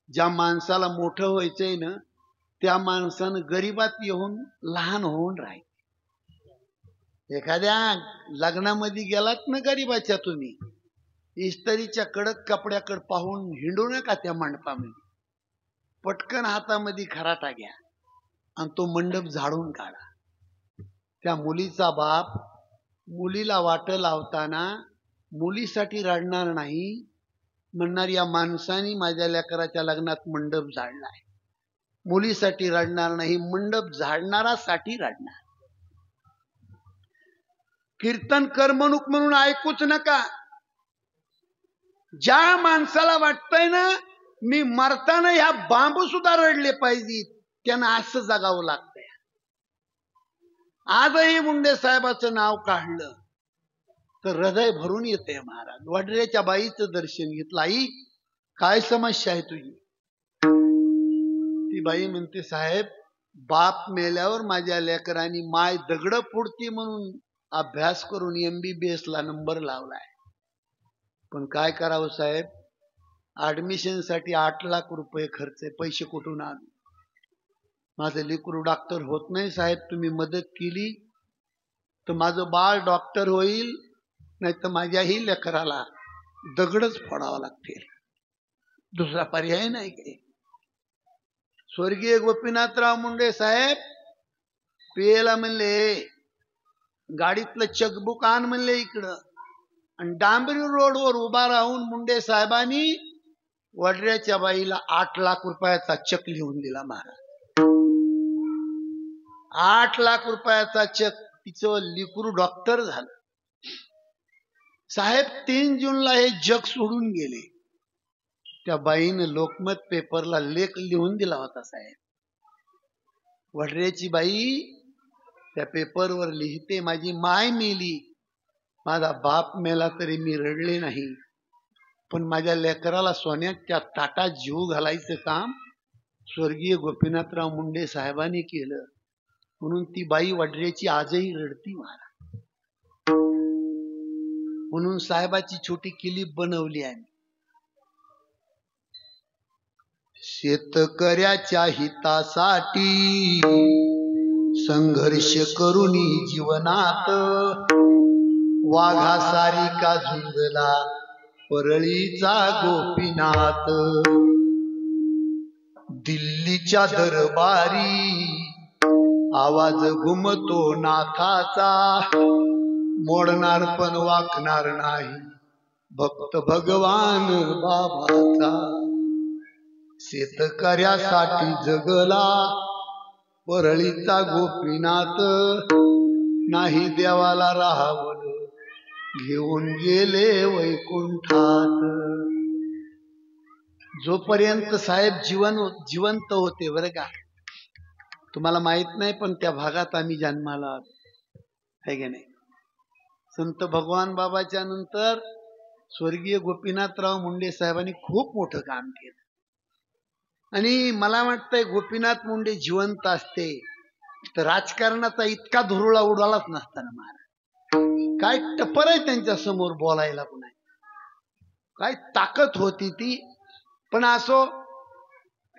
ज्या माणसाला मोठं व्हायचंय ना, त्या माणसानं गरीबात येऊन लहान होऊन राहील. एखाद्या लग्नामध्ये गेलात ना गरीबाच्या, तुम्ही इस्त्रीच्या कडक कपड्याकडे पाहून हिंडू नका त्या मंडपामध्ये. पटकन हातामध्ये खराटा घ्या आणि तो मंडप झाडून काढा. त्या मुलीचा बाप मुलीला वाट लावताना मुलीसाठी रडणार नाही, म्हणणार या माणसाने माझ्या लेकराच्या लग्नात मंडप झाडलाय. मुलीसाठी रडणार नाही, मंडप झाडणारासाठी रडणार. कीर्तन करमणूक म्हणून ऐकूच नका. ज्या माणसाला वाटतंय ना मी मरताना ह्या बांबू सुद्धा रडले पाहिजे, त्यानं असं जगावं लागतंय. आजही मुंडे साहेबाचं नाव काढलं तर हृदय भरून येते महाराज. वडऱ्याच्या बाईचं दर्शन घेतलं. आई काय समस्या आहे तुझी? ती बाई म्हणते, साहेब बाप मेल्यावर माझ्या लेकरांनी माय दगड फोडती म्हणून अभ्यास करून MBBS ला नंबर लावलाय, पण काय करावं साहेब, ऍडमिशन साठी 8 लाख रुपये खर्च आहे, पैसे कुठून आणू? माझं लेकरू डॉक्टर होत नाही साहेब, तुम्ही मदत केली तर माझं बाळ डॉक्टर होईल, नाही तर माझ्याही लेकराला दगडच फोडावा लागतील, दुसरा पर्याय नाही काही. स्वर्गीय गोपीनाथराव मुंडे साहेब पेला म्हणले, गाडीतलं चेकबुक आण म्हणले इकडं, आणि डांबरी रोडवर उभा राहून मुंडे साहेबांनी वडऱ्याच्या बाईला 8 लाख रुपयाचा चेक लिहून दिला महाराज. 8 लाख रुपयाचा चेक. तिचं लिकरू डॉक्टर झालं. साहेब 3 जूनला हे जग सोडून गेले. त्या बाईनं लोकमत पेपरला लेख लिहून दिला होता साहेब. वडऱ्याची बाई त्या पेपरवर लिहिते, माझी माय मेली, माझा बाप मेला तरी मी रडले नाही, पण माझ्या लेकराला सोन्याच्या ताटात जीव घालायचं काम स्वर्गीय गोपीनाथराव मुंडे साहेबांनी केलं. म्हणून ती बाई वडऱ्याची आजही रडती महाराज. म्हणून साहेबाची छोटी क्लिप बनवली आहे. शेतकऱ्याच्या हितासाठी संघर्ष करुनी जीवनात, वाघासारिका झुंजला परळीचा गोपीनाथ. दिल्लीच्या दरबारी आवाज घुमतो नाथाचा, मोडणार पण वाकणार नाही भक्त भगवान बाबाचा. शेतकऱ्यासाठी जगला परळीचा गोपीनाथ, नाही देवाला राहावलं घेऊन गेले वैकुंठात. जोपर्यंत साहेब जिवंत होते बरं का, तुम्हाला माहित नाही पण त्या भागात आम्ही जन्माला आहे की नाही. संत भगवान बाबाच्या नंतर स्वर्गीय गोपीनाथराव मुंडे साहेबांनी खूप मोठं काम केलं. आणि मला वाटतंय गोपीनाथ मुंडे जिवंत असते तर राजकारणाचा इतका धुरळा उडालाच नसताना महाराज. काय टपर आहे त्यांच्या समोर बोलायला, पुन्हा काय ताकद होती ती. पण असो,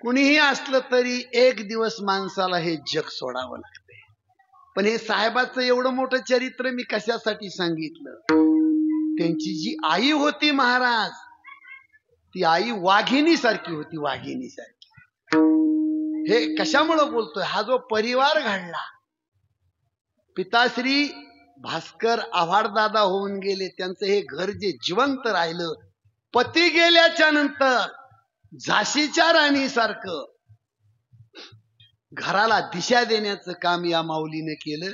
कुणीही असलं तरी एक दिवस माणसाला हे जग सोडावं लागतंय. पण हे साहेबाचं एवढं मोठं चरित्र मी कशासाठी सांगितलं, त्यांची जी आई होती महाराज, ती आई वाघिणी सारखी होती, वाघिणी सारखी. हे कशामुळं बोलतोय, हा जो परिवार घडला, पिताश्री भास्कर आव्हाड दादा होऊन गेले, त्यांचं हे घर जे जिवंत राहिलं, पती गेल्याच्या नंतर झाशीच्या राणीसारखं घराला दिशा देण्याचं काम या माऊलीने केलं.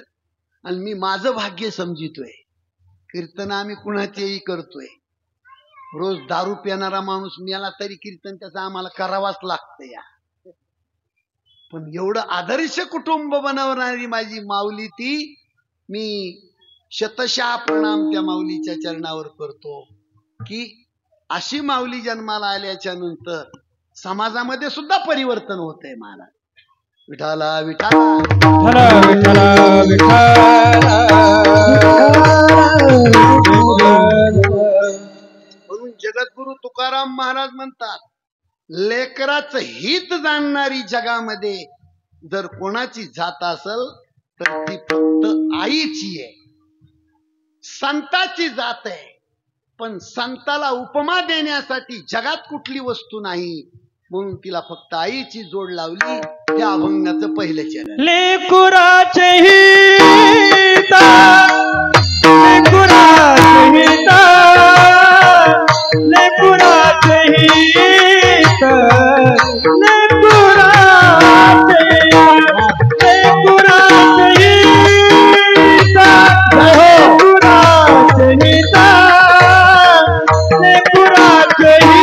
आणि मी माझं भाग्य समजितोय, कीर्तन आम्ही कुणाचेही करतोय. रोज दारू पिणारा माणूस मेला तरी कीर्तन त्याचं आम्हाला करावाच लागतं या. पण एवढं आदर्श कुटुंब बनवणारी माझी माऊली ती, मी शतशः प्रणाम त्या माऊलीच्या चरणावर करतो की अशी माऊली जन्माला आल्याच्या नंतर समाजामध्ये सुद्धा परिवर्तन होतंय महाराज. विठाला विठाला म्हणून जगद्गुरु तुकाराम महाराज म्हणतात, लेकराचं हित जाणणारी जगामध्ये जर कोणाची जात असेल तर ती फक्त आईची आहे. संताची जात आहे, पण संताला उपमा देण्यासाठी जगात कुठली वस्तू नाही, म्हणून तिला फक्त आईची जोड लावली. त्या अभंगाचं पहिलं चरण. लेकुराचे हिता, लेकुराचे हिता, लेकुराचे हिता, लेकुराचे हिता, लेकुराचे हिता, लेकुराचे हिता, लेकुराचे हिता,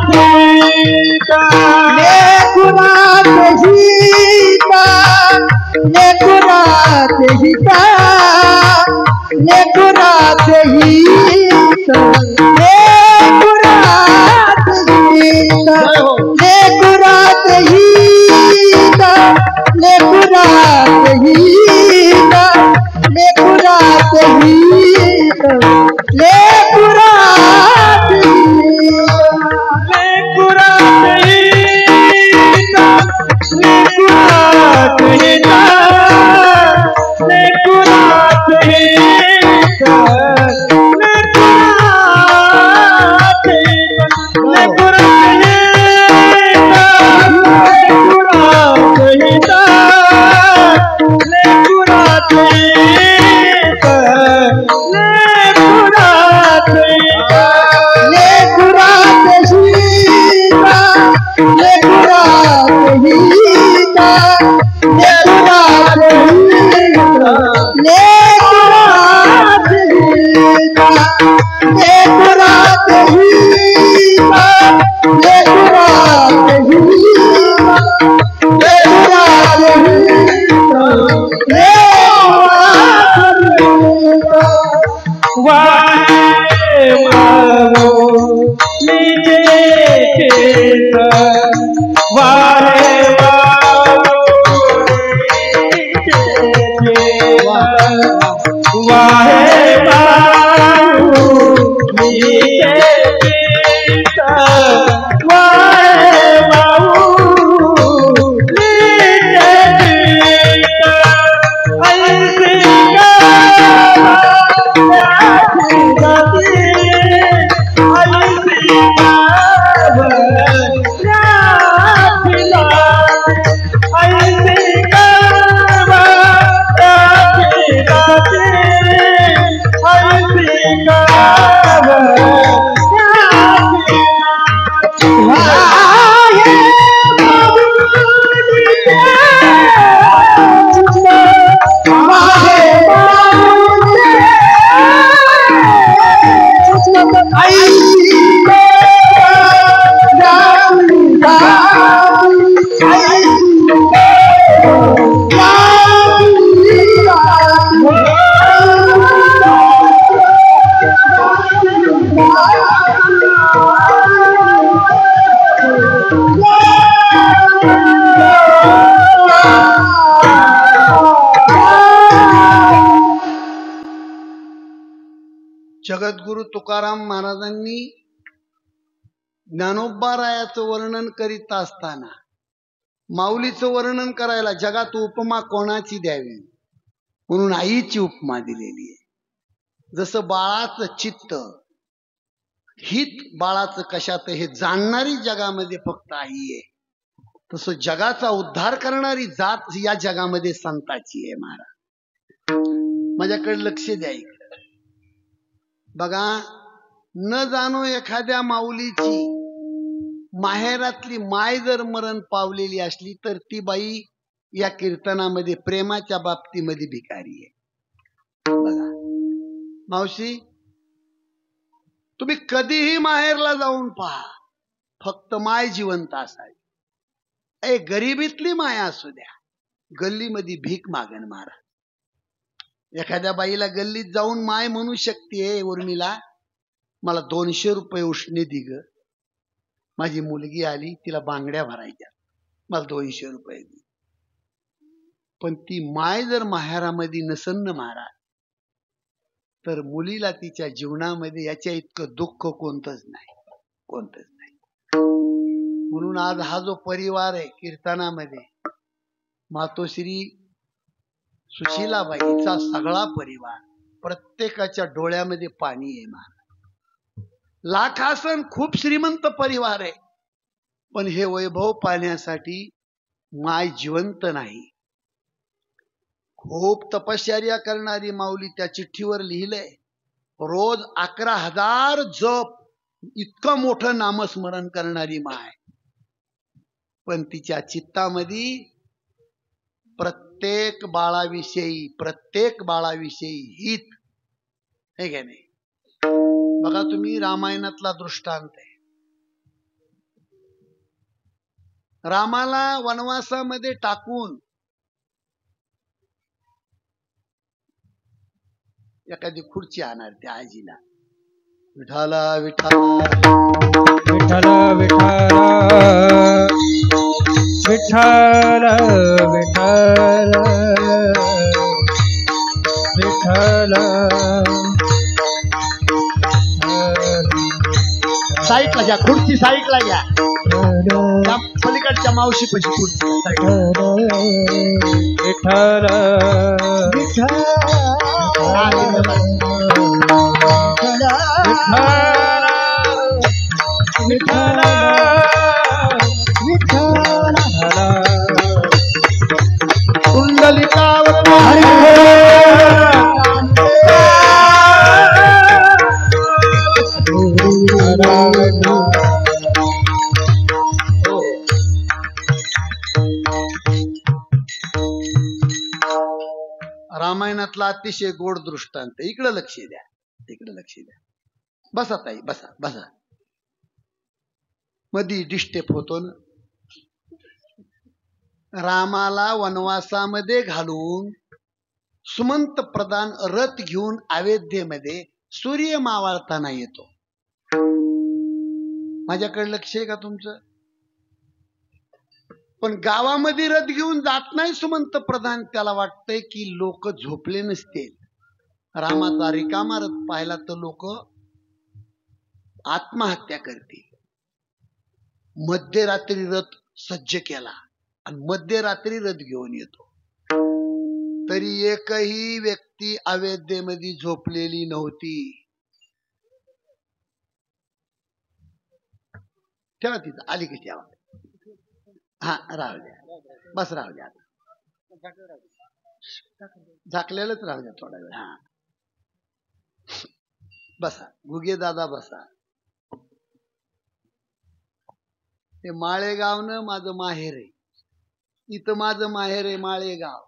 लेकुराचे हिता, लेकुराचे हिता, लेकुराचे हिता, लेकुराचे हिता, लेकुराचे हिता, लेकुराचे हिता, लेकुराचे हिता, लेकुराचे हिता, लेकुराचे हिता, लेकुराचे हिता, लेकुराचे हिता, लेकुराचे हिता, वाहे माऊली केत वाहे वाहे माऊली केत वाहे माऊली केत ऐसी जगद्गुरु तुकाराम महाराजांनी ज्ञानोबारायाचं वर्णन करीत असताना माऊलीचं वर्णन करायला जगात उपमा कोणाची द्यावी म्हणून आईची उपमा दिलेली आहे. जसं बाळाचं चित्त हित बाळाचं कशात हे जाणणारी जगामध्ये फक्त आई आहे, तसं जगाचा उद्धार करणारी जात या जगामध्ये संताची आहे. महाराज माझ्याकडे लक्ष द्या. बघा, न जाणो एखाद्या माऊलीची माहेरातली माय जर मरण पावलेली असली तर ती बाई या कीर्तनामध्ये प्रेमाच्या बाबतीमध्ये भिकारी आहे. बघा मावशी, तुम्ही कधीही माहेरला जाऊन पहा, फक्त माय जिवंत असावी. गरिबीतली माय असू द्या, गल्लीमध्ये भीक मागण. महाराज एखाद्या बाईला गल्लीत जाऊन माय म्हणू शकते, उर्मिला मला 200 रुपये उष्णे दि ग, माझी मुलगी आली तिला बांगड्या भरायच्या, मला 200 रुपये दे. पण ती माय जर माहेरामध्ये नसन महाराज, तर मुलीला तिच्या जीवनामध्ये याच्या इतकं दुःख कोणतंच नाही, कोणतंच नाही. म्हणून आज हा जो परिवार आहे कीर्तनामध्ये, मातोश्री सुशीलाबाईचा सगळा परिवार, प्रत्येकाच्या डोळ्यामध्ये पाणी आहे. महाराज लाखासन खूप श्रीमंत परिवार आहे, पण हे वैभव पाहण्यासाठी माय जिवंत नाही. खूप तपश्चर्या करणारी माऊली त्या चिठ्ठीवर लिहिलंय, रोज 11,000 जप, इतकं मोठं नामस्मरण करणारी माय, पण तिच्या चित्तामध्ये प्रत्येक बाळाविषयी हित हे घ्या नाही. बघा तुम्ही रामायणातला दृष्टांत आहे. रामाला वनवासामध्ये टाकून एखादी खुर्ची आणणार त्या आजीला, विठाला विठाला विठाला विठाला विठाला विठाला साईडला घ्या, खुर्ची साईडला घ्या, पलीकडच्या मावशी पशी खुर्ची विठाला कुंडलिकावर रामायणातला अतिशय गोड दृष्टांत. इकडे लक्ष द्या, इकडे लक्ष द्या. बसा ताई, बसा बसा. मधी डिस्टेप होतो ना. रामाला वनवासामध्ये घालून सुमंत प्रधान रथ घेऊन अयोध्येमध्ये सूर्य मावळताना येतो. माझ्याकडे लक्ष आहे का तुमचं? पण गावामध्ये रथ घेऊन जात नाही सुमंत प्रधान. त्याला वाटतंय की लोक झोपले नसतील. रामाचा रिकामा रथ पाहिला तर लोक आत्महत्या करतील. मध्यरात्री रथ सज्ज केला आणि मध्यरात्री रथ घेऊन येतो. तरी एकही व्यक्ती अयोध्येमध्ये झोपलेली नव्हती. ठेवा तिथं, आली की ठेवा. हा, राहू द्या, बस राहू द्या, झाकलेलंच राहू द्या थोडा वेळ. हा, बसा गुगे दादा बसा. ते माळेगाव न माझं माहेर आहे. इथं माझं माहेर आहे माळेगाव.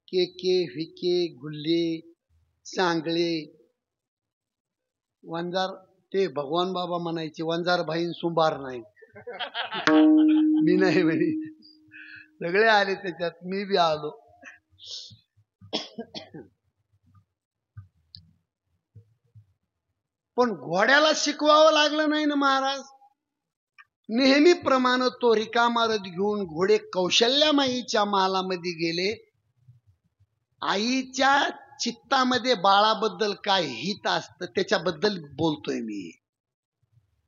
के फिके गुल्ले चांगले वंजार. ते भगवान बाबा म्हणायचे वंजार भाईन सुंबार नाही. मी नाही म्हणे, सगळे आले त्याच्यात, मी बी आलो. पण घोड्याला शिकवावं लागलं नाही ना महाराज. नेहमीप्रमाणे तो रिकामा रथ घेऊन घोडे कौशल्यामाईच्या महालामध्ये गेले. आईच्या चित्तामध्ये बाळाबद्दल काय हित असतं त्याच्याबद्दल बोलतोय मी.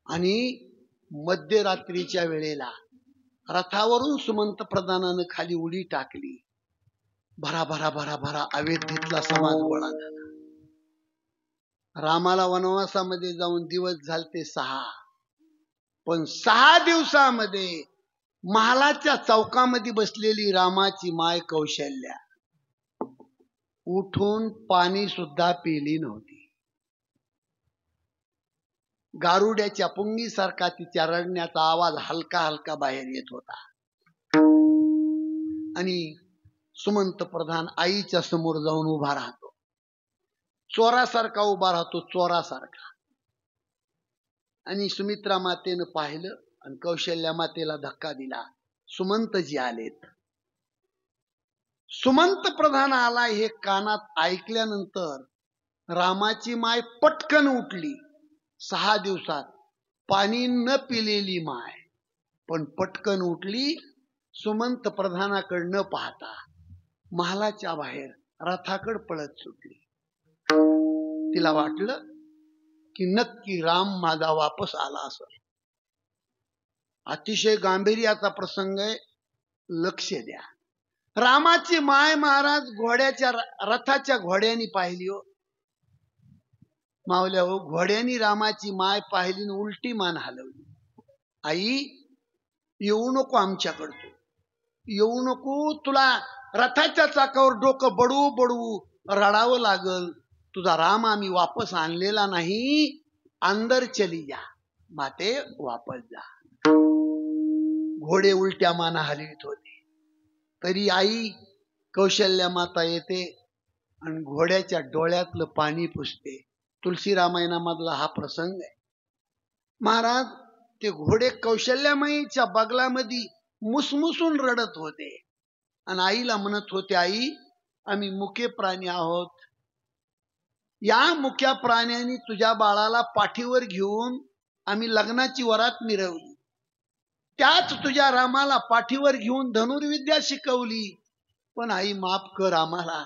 आणि मध्यरात्रीच्या वेळेला रथावरून सुमंत प्रधानानं खाली उडी टाकली. भरा भरा भरा भरा अयोध्येतला समाज गोळा झाला. रामाला वनवासामध्ये जाऊन दिवस झालते 6. पण 6 दिवसामध्ये महालाच्या चौकामध्ये बसलेली रामाची माय कौशल्या उठून पाणी सुद्धा पिली नव्हती. गारुड्याच्या पुंगीसारखा तिच्या रडण्याचा आवाज हलका हलका बाहेर येत होता. आणि सुमंत प्रधान आईच्या समोर जाऊन उभा राहतो. चोरासारखा उभा राहतो, चोरासारखा. आणि सुमित्रा मातेनं पाहिलं आणि कौशल्या मातेला धक्का दिला. सुमंतजी आलेत. सुमंत प्रधान आला हे कानात ऐकल्यानंतर रामाची माय पटकन उठली. 6 दिवसात पाणी न पिलेली माय पण पटकन उठली. सुमंत प्रधानाकडे न पाहता महालाच्या बाहेर रथाकडे पळत सुटली. तिला वाटलं की नक्की राम माझा वापस आला असेल. अतिशय गांभीर्याचा प्रसंग आहे, लक्ष द्या. रामाची माय महाराज घोड्याच्या रथाच्या घोड्यानी पाहिली. हो मावल्या हो, घोड्यानी रामाची माय पाहिली न उलटी मान हलवली. आई येऊ नको आमच्याकडं, तू येऊ नको. तुला रथाच्या चाकावर डोकं बडवू बडवू रडावं लागल. तुझा राम आम्ही वापस आणलेला नाही. अंदर चली जा माते, वापस जा. घोडे उलट्या माना हलवीत होते. तरी आई कौशल्या माता येते आणि घोड्याच्या डोळ्यातलं पाणी पुसते. तुलसी रामायणामधला हा प्रसंग आहे. महाराज ते घोडे कौशल्यामाईच्या बगलामध्ये मुसमुसून रडत होते आणि आईला म्हणत होते, आई आम्ही मुके प्राणी आहोत. या मुक्या प्राण्यांनी तुझ्या बाळाला पाठीवर घेऊन आम्ही लग्नाची वरात मिरवली. त्याच तुझ्या रामाला पाठीवर घेऊन धनुर्विद्या शिकवली. पण आई माफ कर आम्हाला.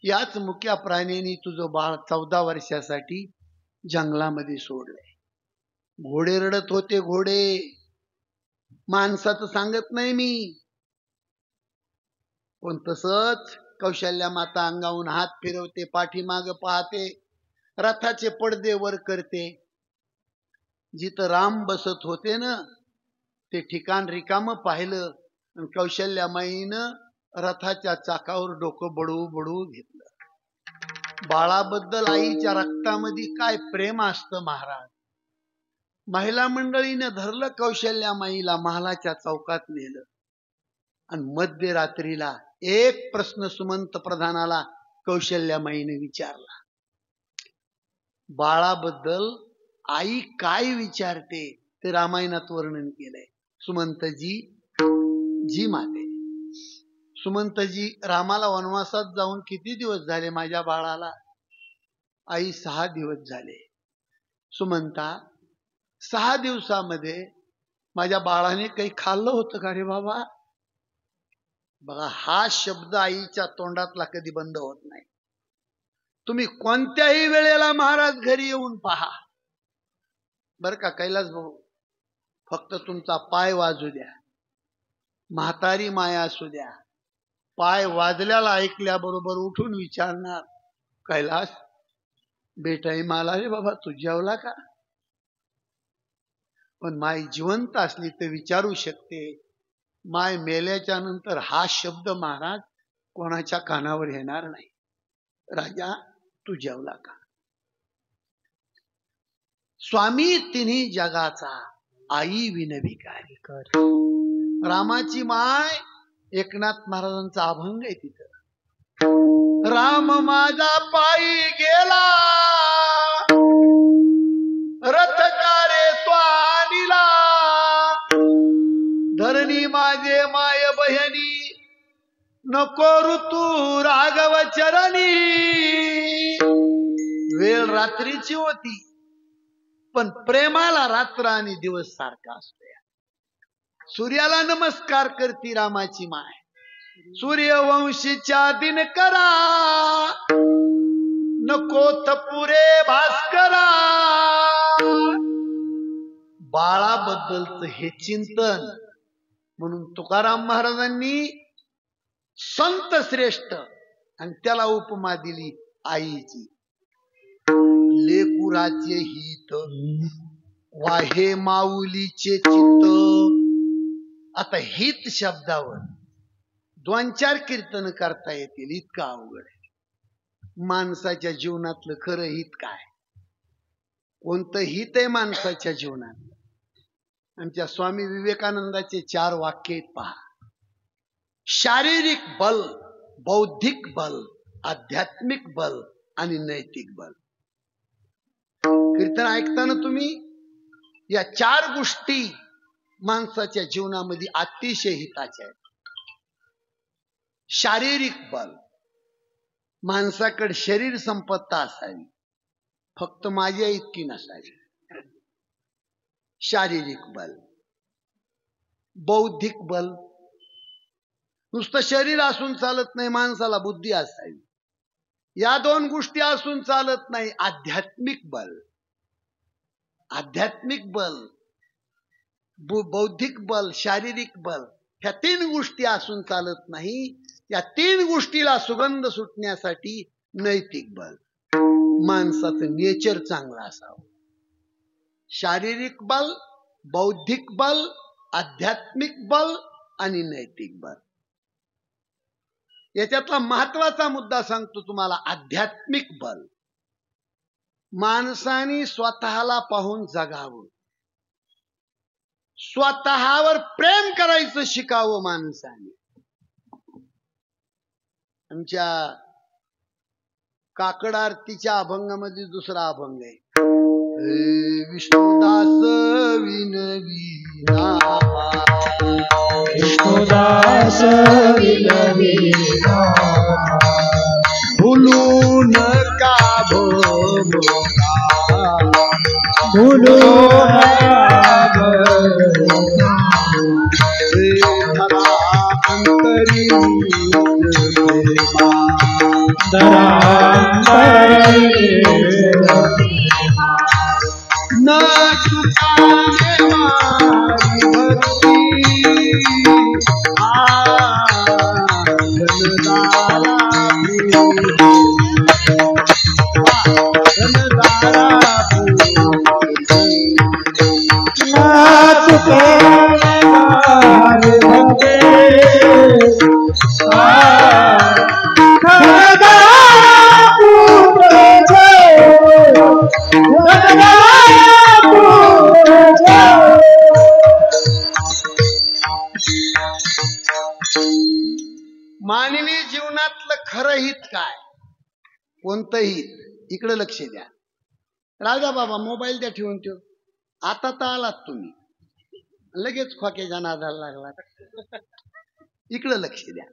याच मुक्या प्राण्यांनी तुझं बाळ 14 वर्षासाठी जंगलामध्ये सोडले. घोडे रडत होते. घोडे माणसाचं सांगत नाही मी. पण तसंच कौशल्या माता अंगावून हात फिरवते, पाठीमाग पाहते, रथाचे पडदे वर करते. जिथं राम बसत होते ना ते ठिकाण रिकाम पाहिलं आणि कौशल्यामाईनं रथाच्या चाकावर डोकं बडवू बडवू घेतलं. बाळाबद्दल आईच्या रक्तामध्ये काय प्रेम असतं महाराज. महिला मंडळीने धरलं कौशल्यामाईला, महालाच्या चौकात नेलं आणि मध्यरात्रीला एक प्रश्न सुमंत प्रधानाला कौशल्यामाईने विचारला. बाळाबद्दल आई काय विचारते ते रामायणात वर्णन केलंय. सुमंतजी, जी माते, सुमंतजी रामाला वनवासात जाऊन किती दिवस झाले माझ्या बाळाला? आई 6 दिवस झाले. सुमंता, 6 दिवसामध्ये माझ्या बाळाने काही खाल्लं होतं का रे बाबा? बघा, हा शब्द आईच्या तोंडातला कधी बंद होत नाही. तुम्ही कोणत्याही वेळेला महाराज घरी येऊन पहा बर का कैलास भाऊ, फक्त तुमचा पाय वाजू द्या, म्हातारी माया असू द्या, पाय वाजल्याला ऐकल्याबरोबर उठून विचारणार, कैलास बेटाई मला रे बाबा, तू जेवला का? पण माय जिवंत असली तर विचारू शकते. माय मेल्याच्या नंतर हा शब्द महाराज कोणाच्या कानावर येणार नाही. राजा तू जेवला का? स्वामी तिन्ही जगाचा, आई विनवी काय कर. रामाची माय एकनाथ महाराजांचा अभंग आहे तिथं. राम माझा पायी गेला, रथकारे तो आणिला, धरणी माझे माय बहिणी, नको ऋतू राघव चरणी. वेळ रात्रीची होती, पण प्रेमाला रात्र आणि दिवस सारखा असतो. सूर्याला नमस्कार करती रामाची माय, सूर्यवंशीच्या दिनकरा, नको थपुरे भास्करा. बाळाबद्दलच हे चिंतन म्हणून तुकाराम महाराजांनी संत श्रेष्ठ आणि त्याला उपमा दिली आईची. लेकुराचे हित वाहे माऊलीचे चित्त. आता हित शब्दावर 2-4 कीर्तन करता येतील, इतकं अवघड आहे. माणसाच्या जीवनातलं खरं हित काय? कोणतं हित आहे माणसाच्या जीवनात? आमच्या स्वामी विवेकानंदाचे 4 वाक्य आहेत पहा. शारीरिक बल, बौद्धिक बल, आध्यात्मिक बल आणि नैतिक बल. कीर्तन ऐकताना तुम्ही या 4 गोष्टी माणसाच्या जीवनामध्ये अतिशय हिताच्या आहेत. शारीरिक बल, माणसाकडे शरीर संपत्ता असावी, फक्त माझ्या इतकी नसावी. शारीरिक बल. बौद्धिक बल, नुसतं शरीर असून चालत नाही, माणसाला बुद्धी असावी. या 2 गोष्टी असून चालत नाही. आध्यात्मिक बल, आध्यात्मिक बल, बौद्धिक बल, शारीरिक बल, ह्या 3 गोष्टी असून चालत नाही. या 3 गोष्टीला सुगंध सुटण्यासाठी नैतिक बल, माणसाचं नेचर चांगलं असावं. शारीरिक बल, बौद्धिक बल, आध्यात्मिक बल आणि नैतिक बल. याच्यातला महत्वाचा मुद्दा सांगतो तुम्हाला. आध्यात्मिक बल. माणसाने स्वतःला पाहून जगावं, स्वतःवर प्रेम करायचं शिकावं माणसाने. आमच्या काकड आरतीच्या अभंगामध्ये दुसरा अभंग आहे. विष्णुदास विनवी नामा, विष्णुदास विनवी नामा, भूलू नका भोगा, भूलू नका अंतरी न चुकाने मारी भक्ती, मानवी जीवनातलं खरं हित काय? कोणतं हित? इकडे लक्ष द्या. राजा बाबा मोबाईल द्या ठेवून ठेव. आता तर आलात तुम्ही, लगेच खोक्याच्या नादाला लागला. इकडे लक्ष द्या.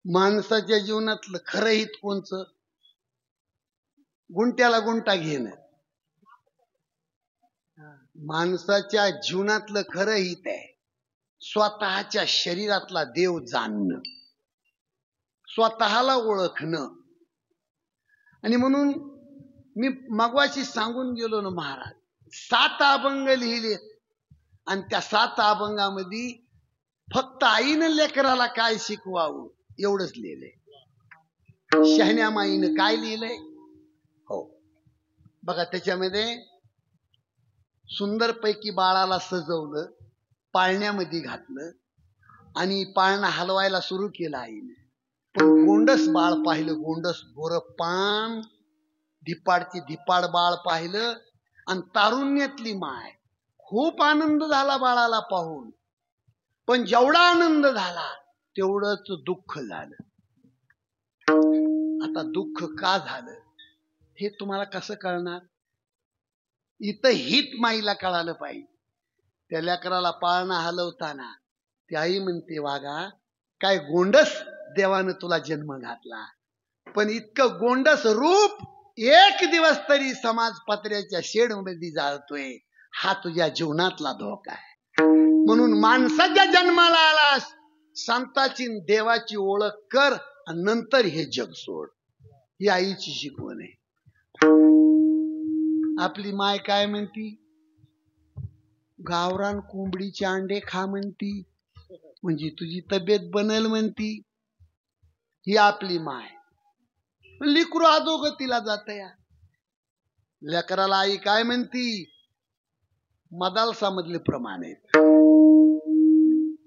माणसाच्या जीवनातलं खरं हित कोणचं? गुंट्याला गुंटा घेणं. माणसाच्या जीवनातलं खरं हित आहे स्वतःच्या शरीरातला देव जाणणं, स्वतःला ओळखणं. आणि म्हणून मी मगवाशी सांगून गेलो ना महाराज, 7 अभंग लिहिले आणि त्या 7 अभंगामध्ये फक्त आईनं लेकराला काय शिकवावं एवढंच लिहिलंय. शहाण्या माईनं काय लिहिलंय? हो बघा, त्याच्यामध्ये सुंदरपैकी बाळाला सजवलं, पाळण्यामध्ये घातलं आणि पाळणा हलवायला सुरू केला आईने. पण गोंडस बाळ पाहिलं, गोंडस गोर पान, धिपाडची धिपाड बाळ पाहिलं आणि तारुण्यातली माय. खूप आनंद झाला बाळाला पाहून, पण जेवढा आनंद झाला तेवढंच दुःख झालं. आता दुःख का झालं हे तुम्हाला कसं कळणार? इथं हित माईला कळालं पाहिजे. त्या लेकराला पाळणा हलवताना ती आई म्हणते, वागा काय गोंडस देवानं तुला जन्म घातला, पण इतकं गोंडस रूप एक दिवस तरी समाज पत्र्याच्या शेड मध्ये जाळतोय, हा तुझ्या जीवनातला धोका आहे. म्हणून माणसाच्या जन्माला आलास, संताची देवाची ओळख कर आणि नंतर हे जग सोड. ही आईची शिकवण आहे. आपली माय काय म्हणती? गावरान कोंबडीचे अंडे खा म्हणती, म्हणजे तुझी तब्येत बनल म्हणती. ही आपली माय. लिकरू अधोगतीला जात या. लेकराला आई काय म्हणती? मदालसा मधले प्रमाण आहेत.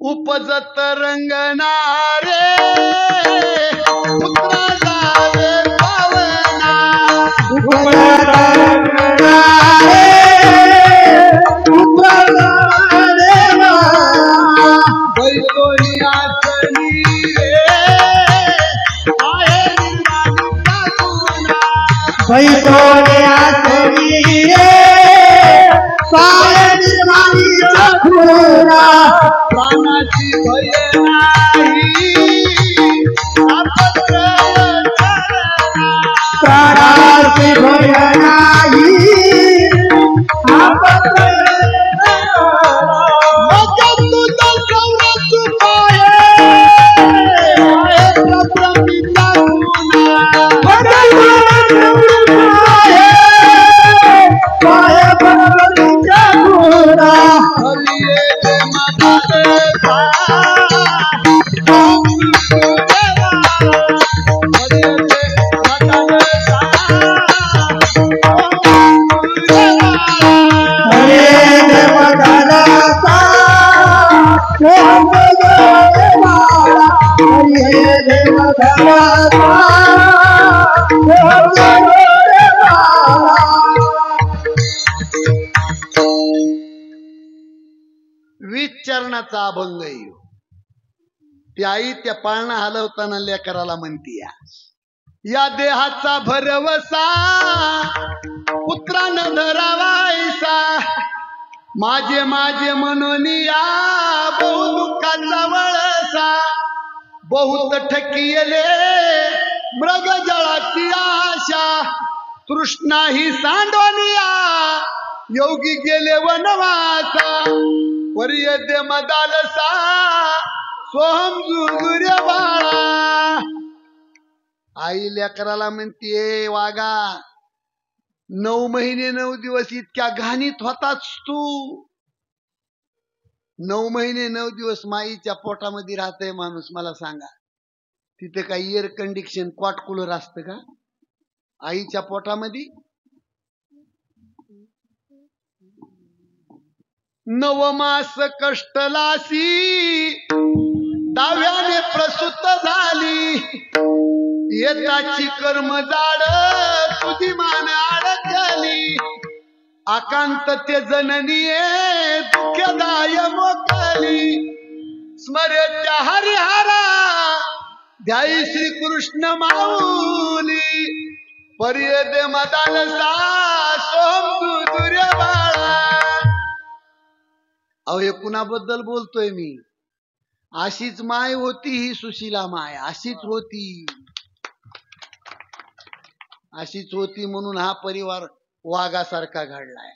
उपजत रंगणारे पुत्रा जावे पावना, उपजत रंगणारे पुत्रा जावे पावना, बैसोनी आसनी बैसोनी आसनी पाय निर्माणीचा खुना, प्राणाची भय नाही प्राणाची भय नाही चरणाचा अभंग आहे. ती आई त्या पाळणा हलवताना लेकराला म्हणती, या देहाचा भरवसा पुत्रानं धरावायचा, माझे माझे म्हणून या बहु दुःखाचा वळसा, बहुत ठकियले मृग जळाची आशा, तृष्णा ही सांडोनिया योगी गेले वनवासा, पर्यदे मदालसा सोहम जुगुर्य बाळा. आई लेकराला म्हणते, वागा 9 महिने 9 दिवस इतक्या घाणीत होताच तू. 9 महिने 9 दिवस माईच्या पोटामध्ये राहतय माणूस. मला सांगा, तिथे काही एअर कंडिशन क्वाट कूलर असतं का आईच्या पोटामध्ये? 9 मास कष्टलासी दाव्याने प्रसूत झाली, येताची कर्म जाड तुझी मान अडकली, आकांत ते जननीये दुःखदाय मोकली, स्मरेच्या हरिहरा ध्याई श्री कृष्ण माऊली, पर्यदे मदालसा सोम दुर्य बाळा. अहो हे कुणाबद्दल बोलतोय मी? अशीच माय होती ही सुशीला माय, अशीच होती. अशीच होती म्हणून हा परिवार वाघासारखा घडलाय.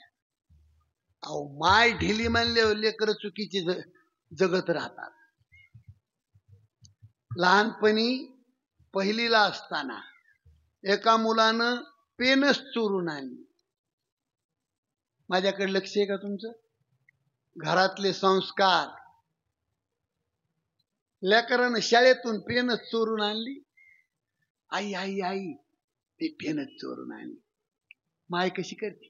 अहो माय ढिली म्हणले लेकर चुकीची जगत राहतात. लहानपणी पहिलीला असताना एका मुलानं पेनच चोरून आणली. माझ्याकडे लक्ष आहे का तुमचं? घरातले संस्कार. लेकरानं शाळेतून पेनच चोरून आणली. आई आई आई ते पेनच चोरून आणली. माय कशी करते?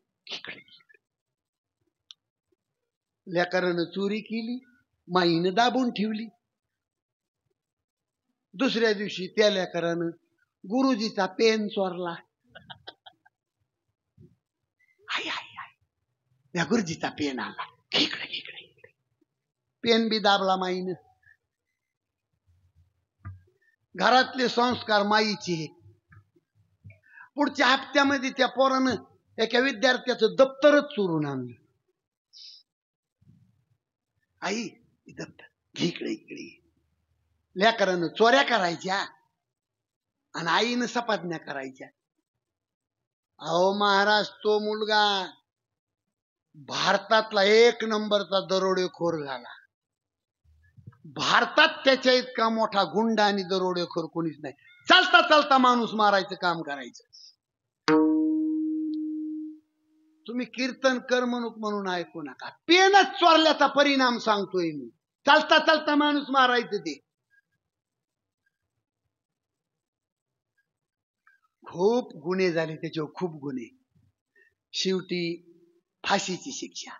लेकरानं चोरी केली, माईनं दाबून ठेवली. दुसऱ्या दिवशी त्या लेकरानं गुरुजीचा पेन चोरला. आई आई आई त्या गुरुजीचा पेन आला. इकडे इकडे इकडे पेन बी दाबला माईनं. घरातले संस्कार माईचे. पुढच्या हप्त्यामध्ये त्या पोरानं एका विद्यार्थ्याचं दप्तरच चोरून आणलं. आई दप्तर इकडे इकडे. लेकरानं चोऱ्या करायच्या आणि आईनं सपाटण्या करायच्या. अहो महाराज तो मुलगा भारतातला 1 नंबरचा दरोडेखोर झाला. भारतात त्याच्या इतका मोठा गुंडा आणि दरोडेखोर कोणीच नाही. चालता चालता माणूस मारायचं काम करायचं. तुम्ही कीर्तन करमणूक म्हणून ऐकू नका. पेनच चोरल्याचा परिणाम सांगतोय मी. चालता चालता माणूस मारायचं ते. खूप गुन्हे झाले त्याच्यावर, खूप गुन्हे. शेवटी फाशीची शिक्षा.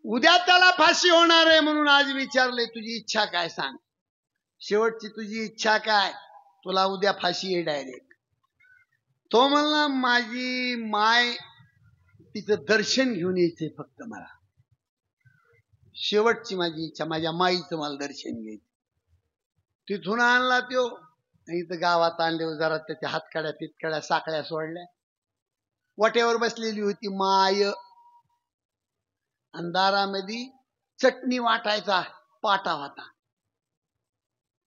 उद्या त्याला फाशी होणार आहे म्हणून आज विचारले तुझी इच्छा काय सांग. शेवटची तुझी इच्छा काय? तुला उद्या फाशी आहे डायरेक्ट. तो म्हणला माझी माय तिचं दर्शन घेऊन यायचंय फक्त मला. शेवटची माझी इच्छा माझ्या माईचं मला दर्शन घ्यायचं. तिथून आणला त्यो. इथं गावात आणले जरा त्याच्या हातकाड्या पितकाड्या साकळ्या सोडल्या. वाट्यावर बसलेली होती माय. अंधारामध्ये चटणी वाटायचा पाटा होता.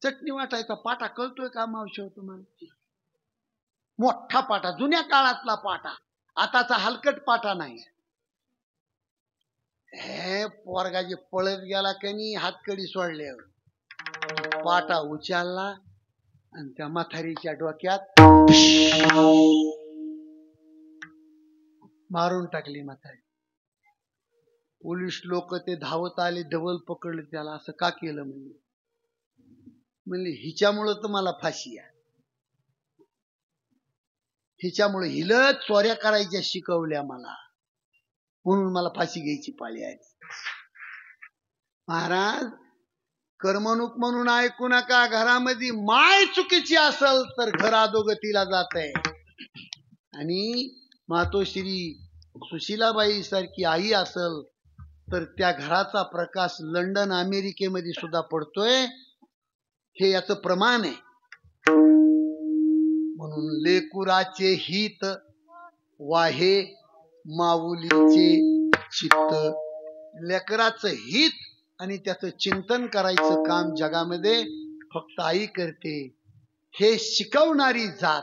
चटणी वाटायचा पाटा कळतोय का मावशी? तुम्हाला मोठा पाटा, जुन्या काळातला पाटा, आताचा हलकट पाटा नाही. हे पोरगाजी पळत गेला कनी हातकडी सोडल्यावर पाटा उचलला आणि त्या म्हातारीच्या डोक्यात मारून टाकली म्हातारी. पोलीस लोक ते धावत आले, डबल पकडले त्याला. असं का केलं? म्हणले हिच्यामुळं तर मला फाशी आहे. हिच्यामुळे हिला चोऱ्या करायच्या शिकवल्या मला, म्हणून मला फाशी घ्यायची पाळी आहे. महाराज करमणूक म्हणून ऐकू नका. घरामध्ये माय चुकीची असेल तर घर अधोगतीला जात आहे. आणि मातोश्री सुशीलाबाई सारखी आई असेल तर त्या घराचा प्रकाश लंडन अमेरिकेमध्ये सुद्धा पडतोय. हे याचं प्रमाण आहे. म्हणून लेकुराचे हित वाहे माऊलीचे चित्त. लेकराचं हित आणि त्याचं चिंतन करायचं काम जगामध्ये फक्त आई करते. हे शिकवणारी जात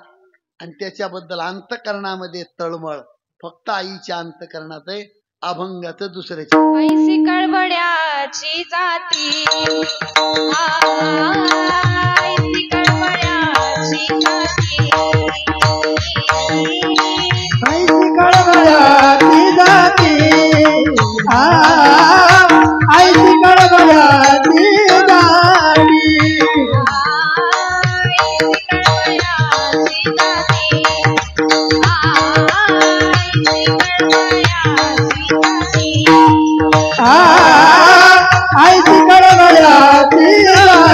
आणि त्याच्याबद्दल अंतकरणामध्ये तळमळ फक्त आईच्या अंतकरणात आहे. अभंगाचं दुसरं ऐसी कळवळ्याची जाती, ऐसी कळवळ्याची जाती, ऐसी कळवळ्याची जाती, ऐसी कळवळ्याची जाती, ऐसी कळवळ्याची जाती,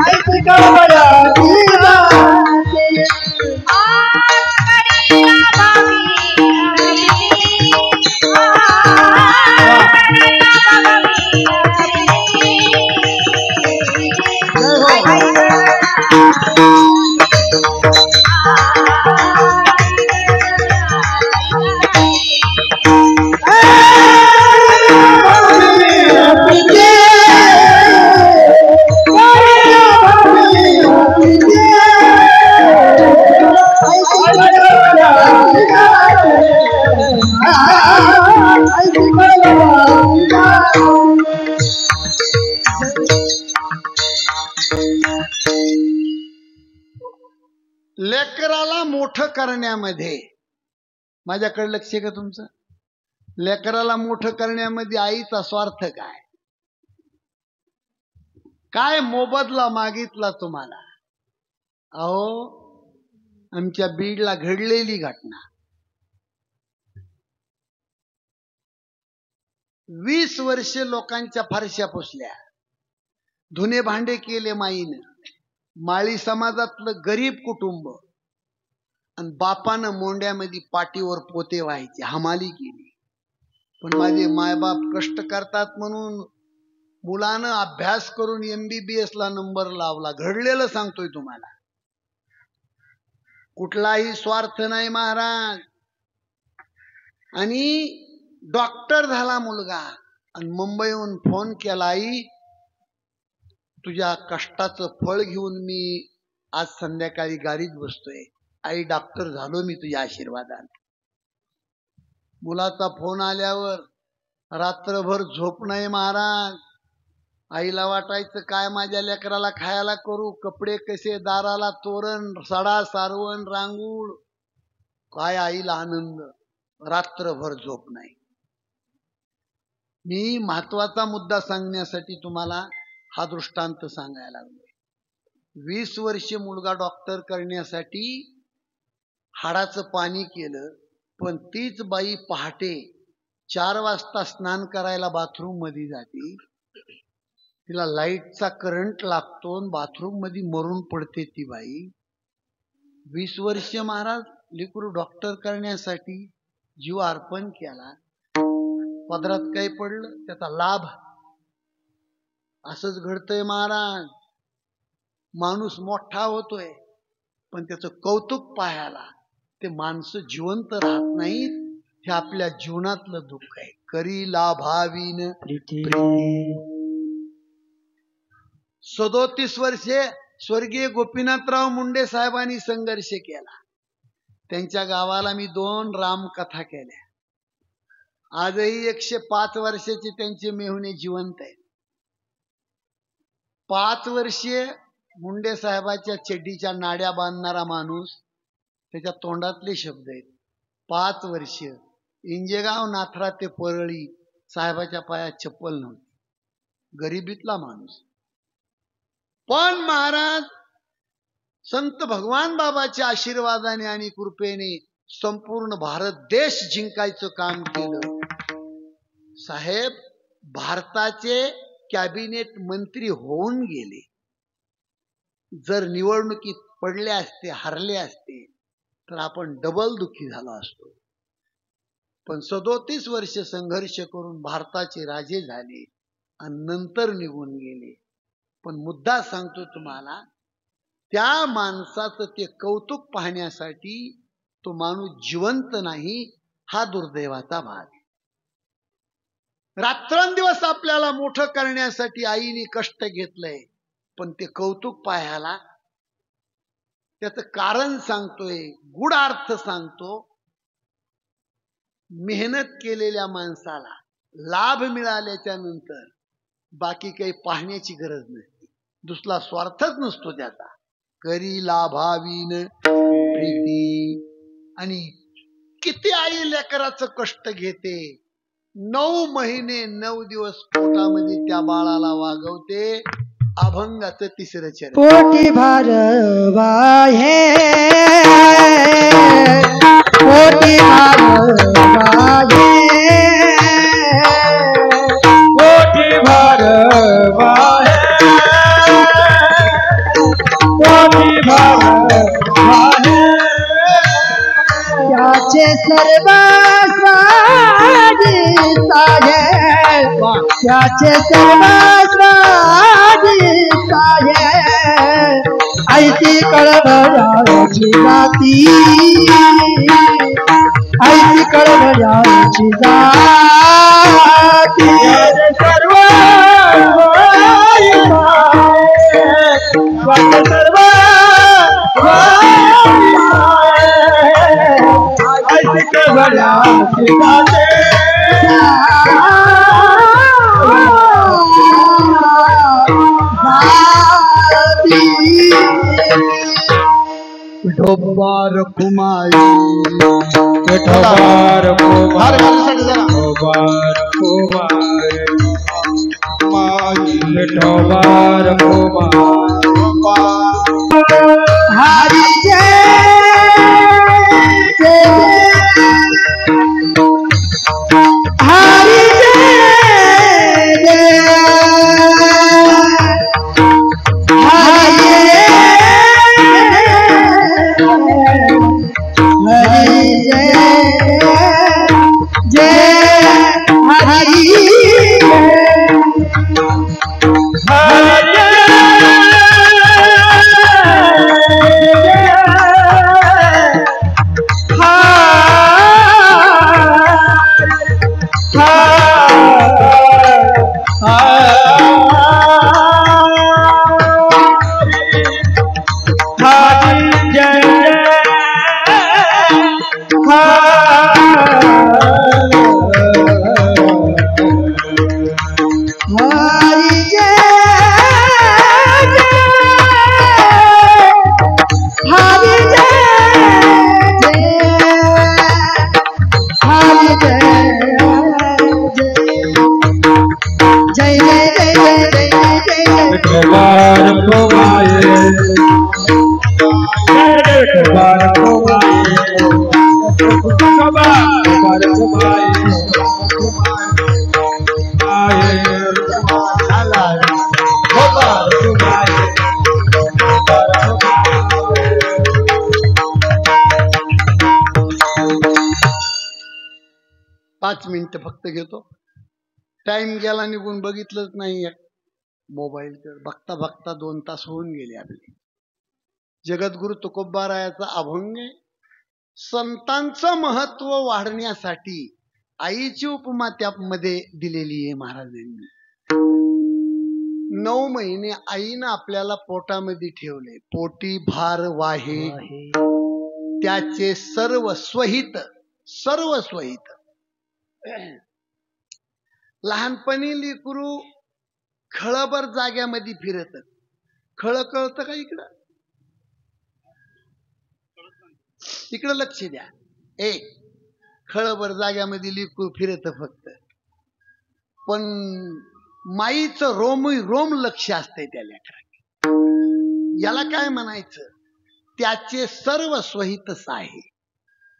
ऐसी कळवळ्याची लेकराला मोठं करण्यामध्ये, माझ्याकडे लक्ष आहे का तुमचं? लेकराला मोठं करण्यामध्ये आईचा स्वार्थ काय? काय मोबदला मागितला तुम्हाला? अहो, आमच्या बीडला घडलेली घटना. 20 वर्षे लोकांच्या फारशा पुसल्या, धुणे भांडे केले माईनं. माळी समाजातलं गरीब कुटुंब, आणि बापानं मोंड्यामध्ये पाठीवर पोते व्हायचे, हमाली केली. पण माझे मायबाप कष्ट करतात म्हणून मुलानं अभ्यास करून MBBS ला नंबर लावला. घडलेलं सांगतोय तुम्हाला. कुठलाही स्वार्थ नाही महाराज. आणि डॉक्टर झाला मुलगा, आणि मुंबईहून फोन केला, आई तुझ्या कष्टाचं फळ घेऊन मी आज संध्याकाळी गाडीत बसतोय. आई डॉक्टर झालो मी तुझ्या आशीर्वादाने. मुलाचा फोन आल्यावर रात्रभर झोप नाही महाराज. आईला वाटायचं काय माझ्या लेकराला खायला करू, कपडे कसे, दाराला तोरण, सडा, सारवण, रांगोळ, काय आईला आनंद. रात्रभर झोप नाही. मी महत्वाचा मुद्दा सांगण्यासाठी तुम्हाला हा दृष्टांत सांगायला लागलोय. 20 वर्षे मुलगा डॉक्टर करण्यासाठी हाडाचं पाणी केलं, पण तीच बाई पहाटे 4 वाजता स्नान करायला बाथरूम मध्ये जाते. तिला लाईटचा करंट लागतो, बाथरूम मध्ये मरून पडते ती बाई. 20 वर्षे महाराज लेकरू डॉक्टर करण्यासाठी जीव अर्पण केला. पदरात काही पडलं त्याचा लाभ. असंच घडतंय महाराज. माणूस मोठा होतोय, पण त्याचं कौतुक पाहायला ते माणसं जिवंत राहत नाहीत. हे आपल्या जीवनातलं दुःख आहे. करी लाभावीन प्रीती. 37 वर्षे स्वर्गीय गोपीनाथराव मुंडे साहेबांनी संघर्ष केला. त्यांच्या गावाला मी 2 रामकथा केल्या. आजही 105 वर्षाचे त्यांचे मेहुणे जिवंत आहेत. 5 वर्षे मुंडे साहेबाच्या चड्डीच्या नाड्या बांधणारा माणूस, त्याच्या तोंडातले शब्द आहेत. 5 वर्ष इंजेगाव, नाथरा ते परळी साहेबाच्या पायात चप्पल नव्हती. गरिबीतला माणूस. पण महाराज संत भगवान बाबाच्या आशीर्वादाने आणि कृपेने संपूर्ण भारत देश जिंकायचं काम केलं. साहेब भारताचे कॅबिनेट मंत्री होऊन गेले. जर निवडणुकीत पडले असते, हरले असते, तर आपण डबल दुःखी झालो असतो. पण 37 वर्ष संघर्ष करून भारताचे राजे झाले आणि नंतर निघून गेले. पण मुद्दा सांगतो तुम्हाला, त्या माणसाचं ते कौतुक पाहण्यासाठी तो माणूस जिवंत नाही, हा दुर्दैवाचा भाग. रात्रंदिवस आपल्याला मोठं करण्यासाठी आईने कष्ट घेतलंय, पण ते कौतुक पाहायला त्याचं कारण सांगतोय, गूढ अर्थ सांगतो. मेहनत केलेल्या माणसाला लाभ मिळाल्याच्या नंतर बाकी काही पाहण्याची गरज नसते. दुसरा स्वार्थच नसतो त्याचा. करी लाभावीन प्रीती. आणि किती आई लेकराचं कष्ट घेते. 9 महिने 9 दिवस पोटामध्ये त्या बाळाला वागवते. अभंगाचं 3रं चरण. पोटी भरवा हे, पोटी भरवा हे, पोटी भरवा हे, पोटी भरवा हे. त्याचे सर्व स्वादिष्ट आहे, त्याचे सर्व स्वादिष्ट आहे. ऐती कळवळ्याची जाती, ऐती कळवळ्याची जाती. सर्व सर्व ऐती कळवळ्याची जाती. विठोबार कुमाई विठोबार हार घालण्यासाठी जरा विठोबार कुमाई विठोबार हरी जय हरी पाच मिनिटं फक्त घेतो. टाइम गेला निघून बघितलंच नाही मोबाईल तर बघता बघता 2 तास होऊन गेले आपले. जगद्गुरु तुकोबारायाचा अभंग आहे. संतांचं महत्व वाढण्यासाठी आईची उपमा त्यामध्ये दिलेली आहे महाराजांनी. 9 महिने आईनं आपल्याला पोटामध्ये ठेवले. पोटी भार वाहे त्याचे सर्व स्वहित लहानपणी लेकरू खळभर जाग्यामध्ये फिरत. खळ कळतं का इकडं? इकडं लक्ष द्या. खळभर जाग्यामध्ये लेकरू फिरत फक्त, पण माईचं रोम लक्ष असतंय त्या लेकरात. याला काय म्हणायचं? त्याचे सर्व स्वहितच आहे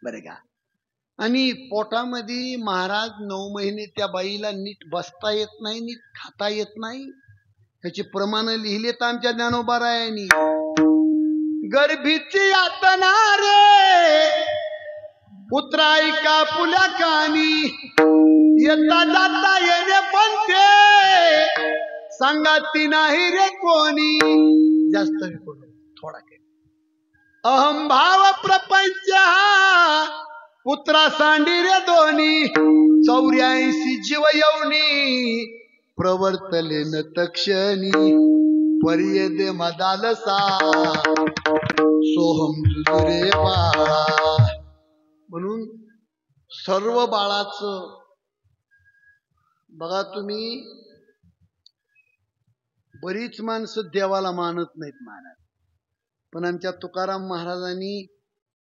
बरं का. आणि पोटामध्ये महाराज 9 महिने त्या बाईला नीट बसता येत नाही, नीट खाता येत नाही. त्याचे प्रमाण लिहिलेत आमच्या ज्ञानोबारायांनी. गर्भीची यातना रे पुत्राई का पुल्या कानी, येता जाता येणे पण ते सांगाती नाही रे कोणी. जास्त थोडा के अहंभाव प्रपंच पुत्रा सांडी रे दोन्ही. 84 जीव येऊनी प्रवर्तले न तक्षणी. पर्यदे मदालसा सोहम रे बाळा. म्हणून सर्व बाळाचं बघा तुम्ही, बरीच माणसं देवाला मानत नाहीत महाराज, पण आमच्या तुकाराम महाराजांनी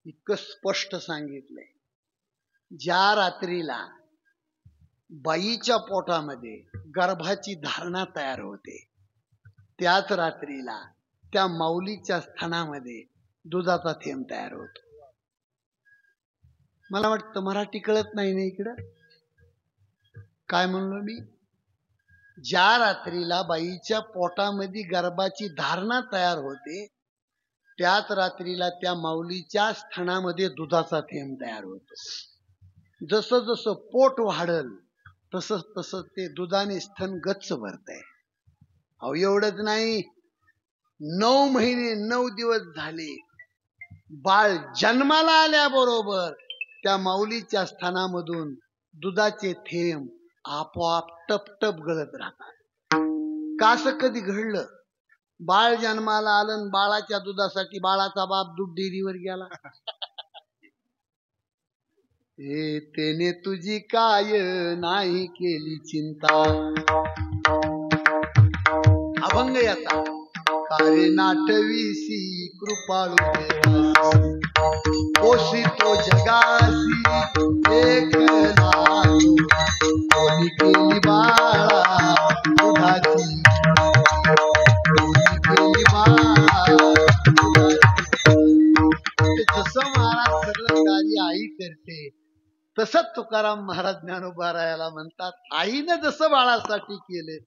इतकं स्पष्ट सांगितलंय. ज्या रात्रीला बाईच्या पोटामध्ये गर्भाची धारणा तयार होते, त्याच रात्रीला त्या माऊलीच्या स्थानामध्ये दुधाचा थेंब तयार होतो. मला वाटतं मराठी कळत नाही ना इकडं. काय म्हणलो मी? ज्या रात्रीला बाईच्या पोटामध्ये गर्भाची धारणा तयार होते, त्याच रात्रीला त्या माऊलीच्या स्थानामध्ये दुधाचा थेंब तयार होतो. जसं जसं पोट वाढल तसं तसं ते दुधाने स्तन गच्च भरतंय. अहो एवढंच नाही, 9 महिने 9 दिवस झाले, बाळ जन्माला आल्याबरोबर त्या माऊलीच्या स्थानामधून दुधाचे थेंब आपोआप टप टप गळत राहतात. का असं कधी घडलं? बाळ जन्माला आलं, बाळाच्या दुधासाठी बाळाचा बाप दूध डेअरीवर गेला. तेने तुझी काय नाही केली चिंता. अभंग याचा कारे नाटवीसी कृपाळू देवासी पोषितो जगासी एकला कोणी केली बाळा दुधाची कोणी केली बाळा जसं महाराज सगळं कार्य आई करते तसंच तुकाराम महाराज ज्ञानोबारायाला म्हणतात, आईनं जसं बाळासाठी केलं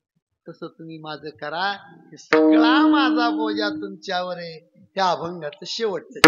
तसं तुम्ही माझं करा. हे सगळा माझा बोजा तुमच्यावर आहे. त्या अभंगाचं शेवटचं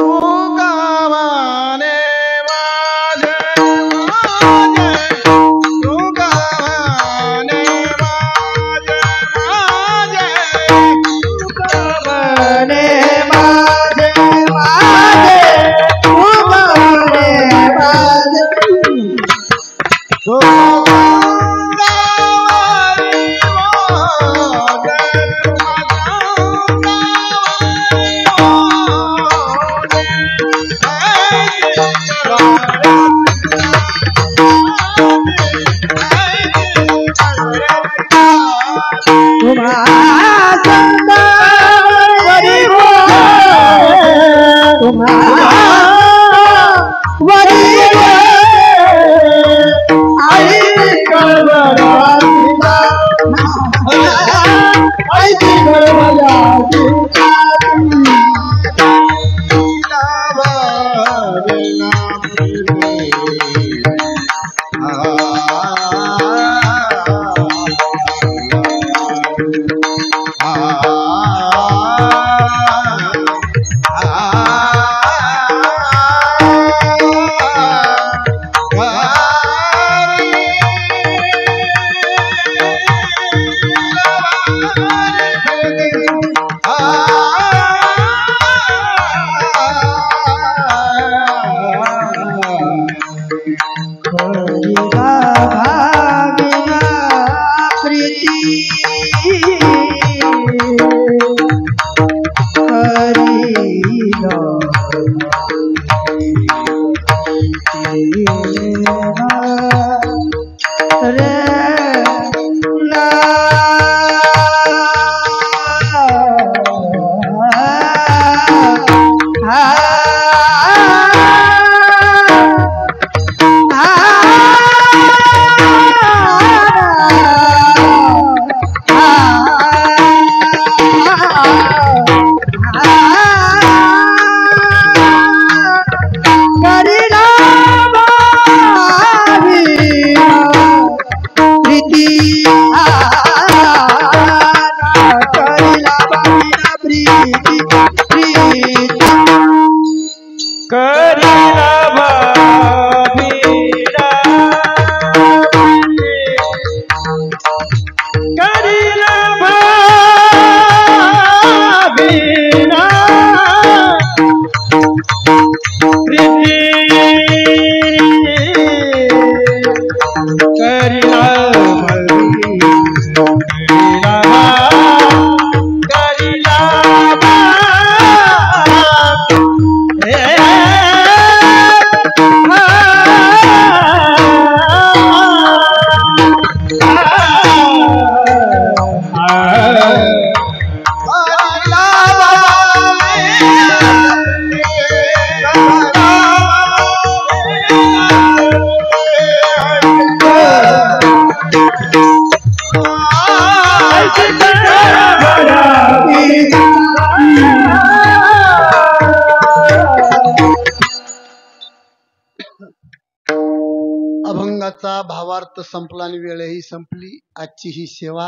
अभंगाचा भावार्थ संपला आणि वेळही संपली. आजची ही सेवा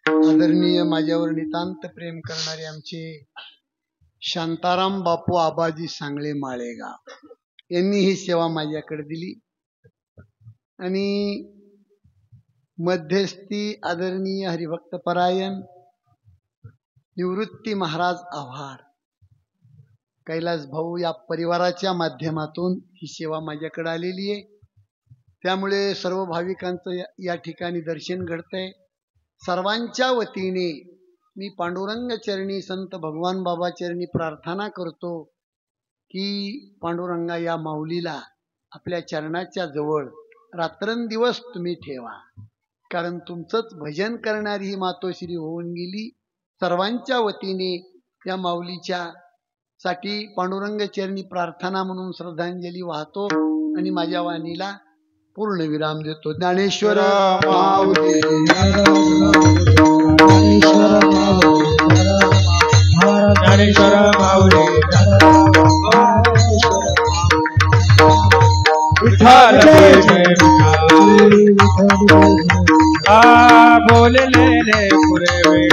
आदरणीय माझ्यावर नितांत प्रेम करणारे आमचे शांताराम बापू आबाजी सांगळे माळेगाव यांनी ही सेवा माझ्याकडे दिली. आणि मध्यस्थी आदरणीय हरिभक्त परायण निवृत्ती महाराज आव्हाड कैलास भाऊ या परिवाराच्या माध्यमातून ही सेवा माझ्याकडे आलेली आहे. त्यामुळे सर्व भाविकांचं या ठिकाणी दर्शन घडतंय. सर्वांच्या वतीने मी पांडुरंग चरणी संत भगवान बाबा चरणी प्रार्थना करतो की पांडुरंगा या माऊलीला आपल्या चरणाच्या जवळ रात्रंदिवस तुम्ही ठेवा. कारण तुमचंच भजन करणारी ही मातोश्री होऊन गेली. सर्वांच्या वतीने या माऊलीच्या साठी पांडुरंग चरणी प्रार्थना म्हणून श्रद्धांजली वाहतो आणि माझ्या वाणीला पूर्ण विराम देतो. ज्ञानेश्वर माऊली ज्ञानेश्वर माऊली विठ्ठल बोलले पुरे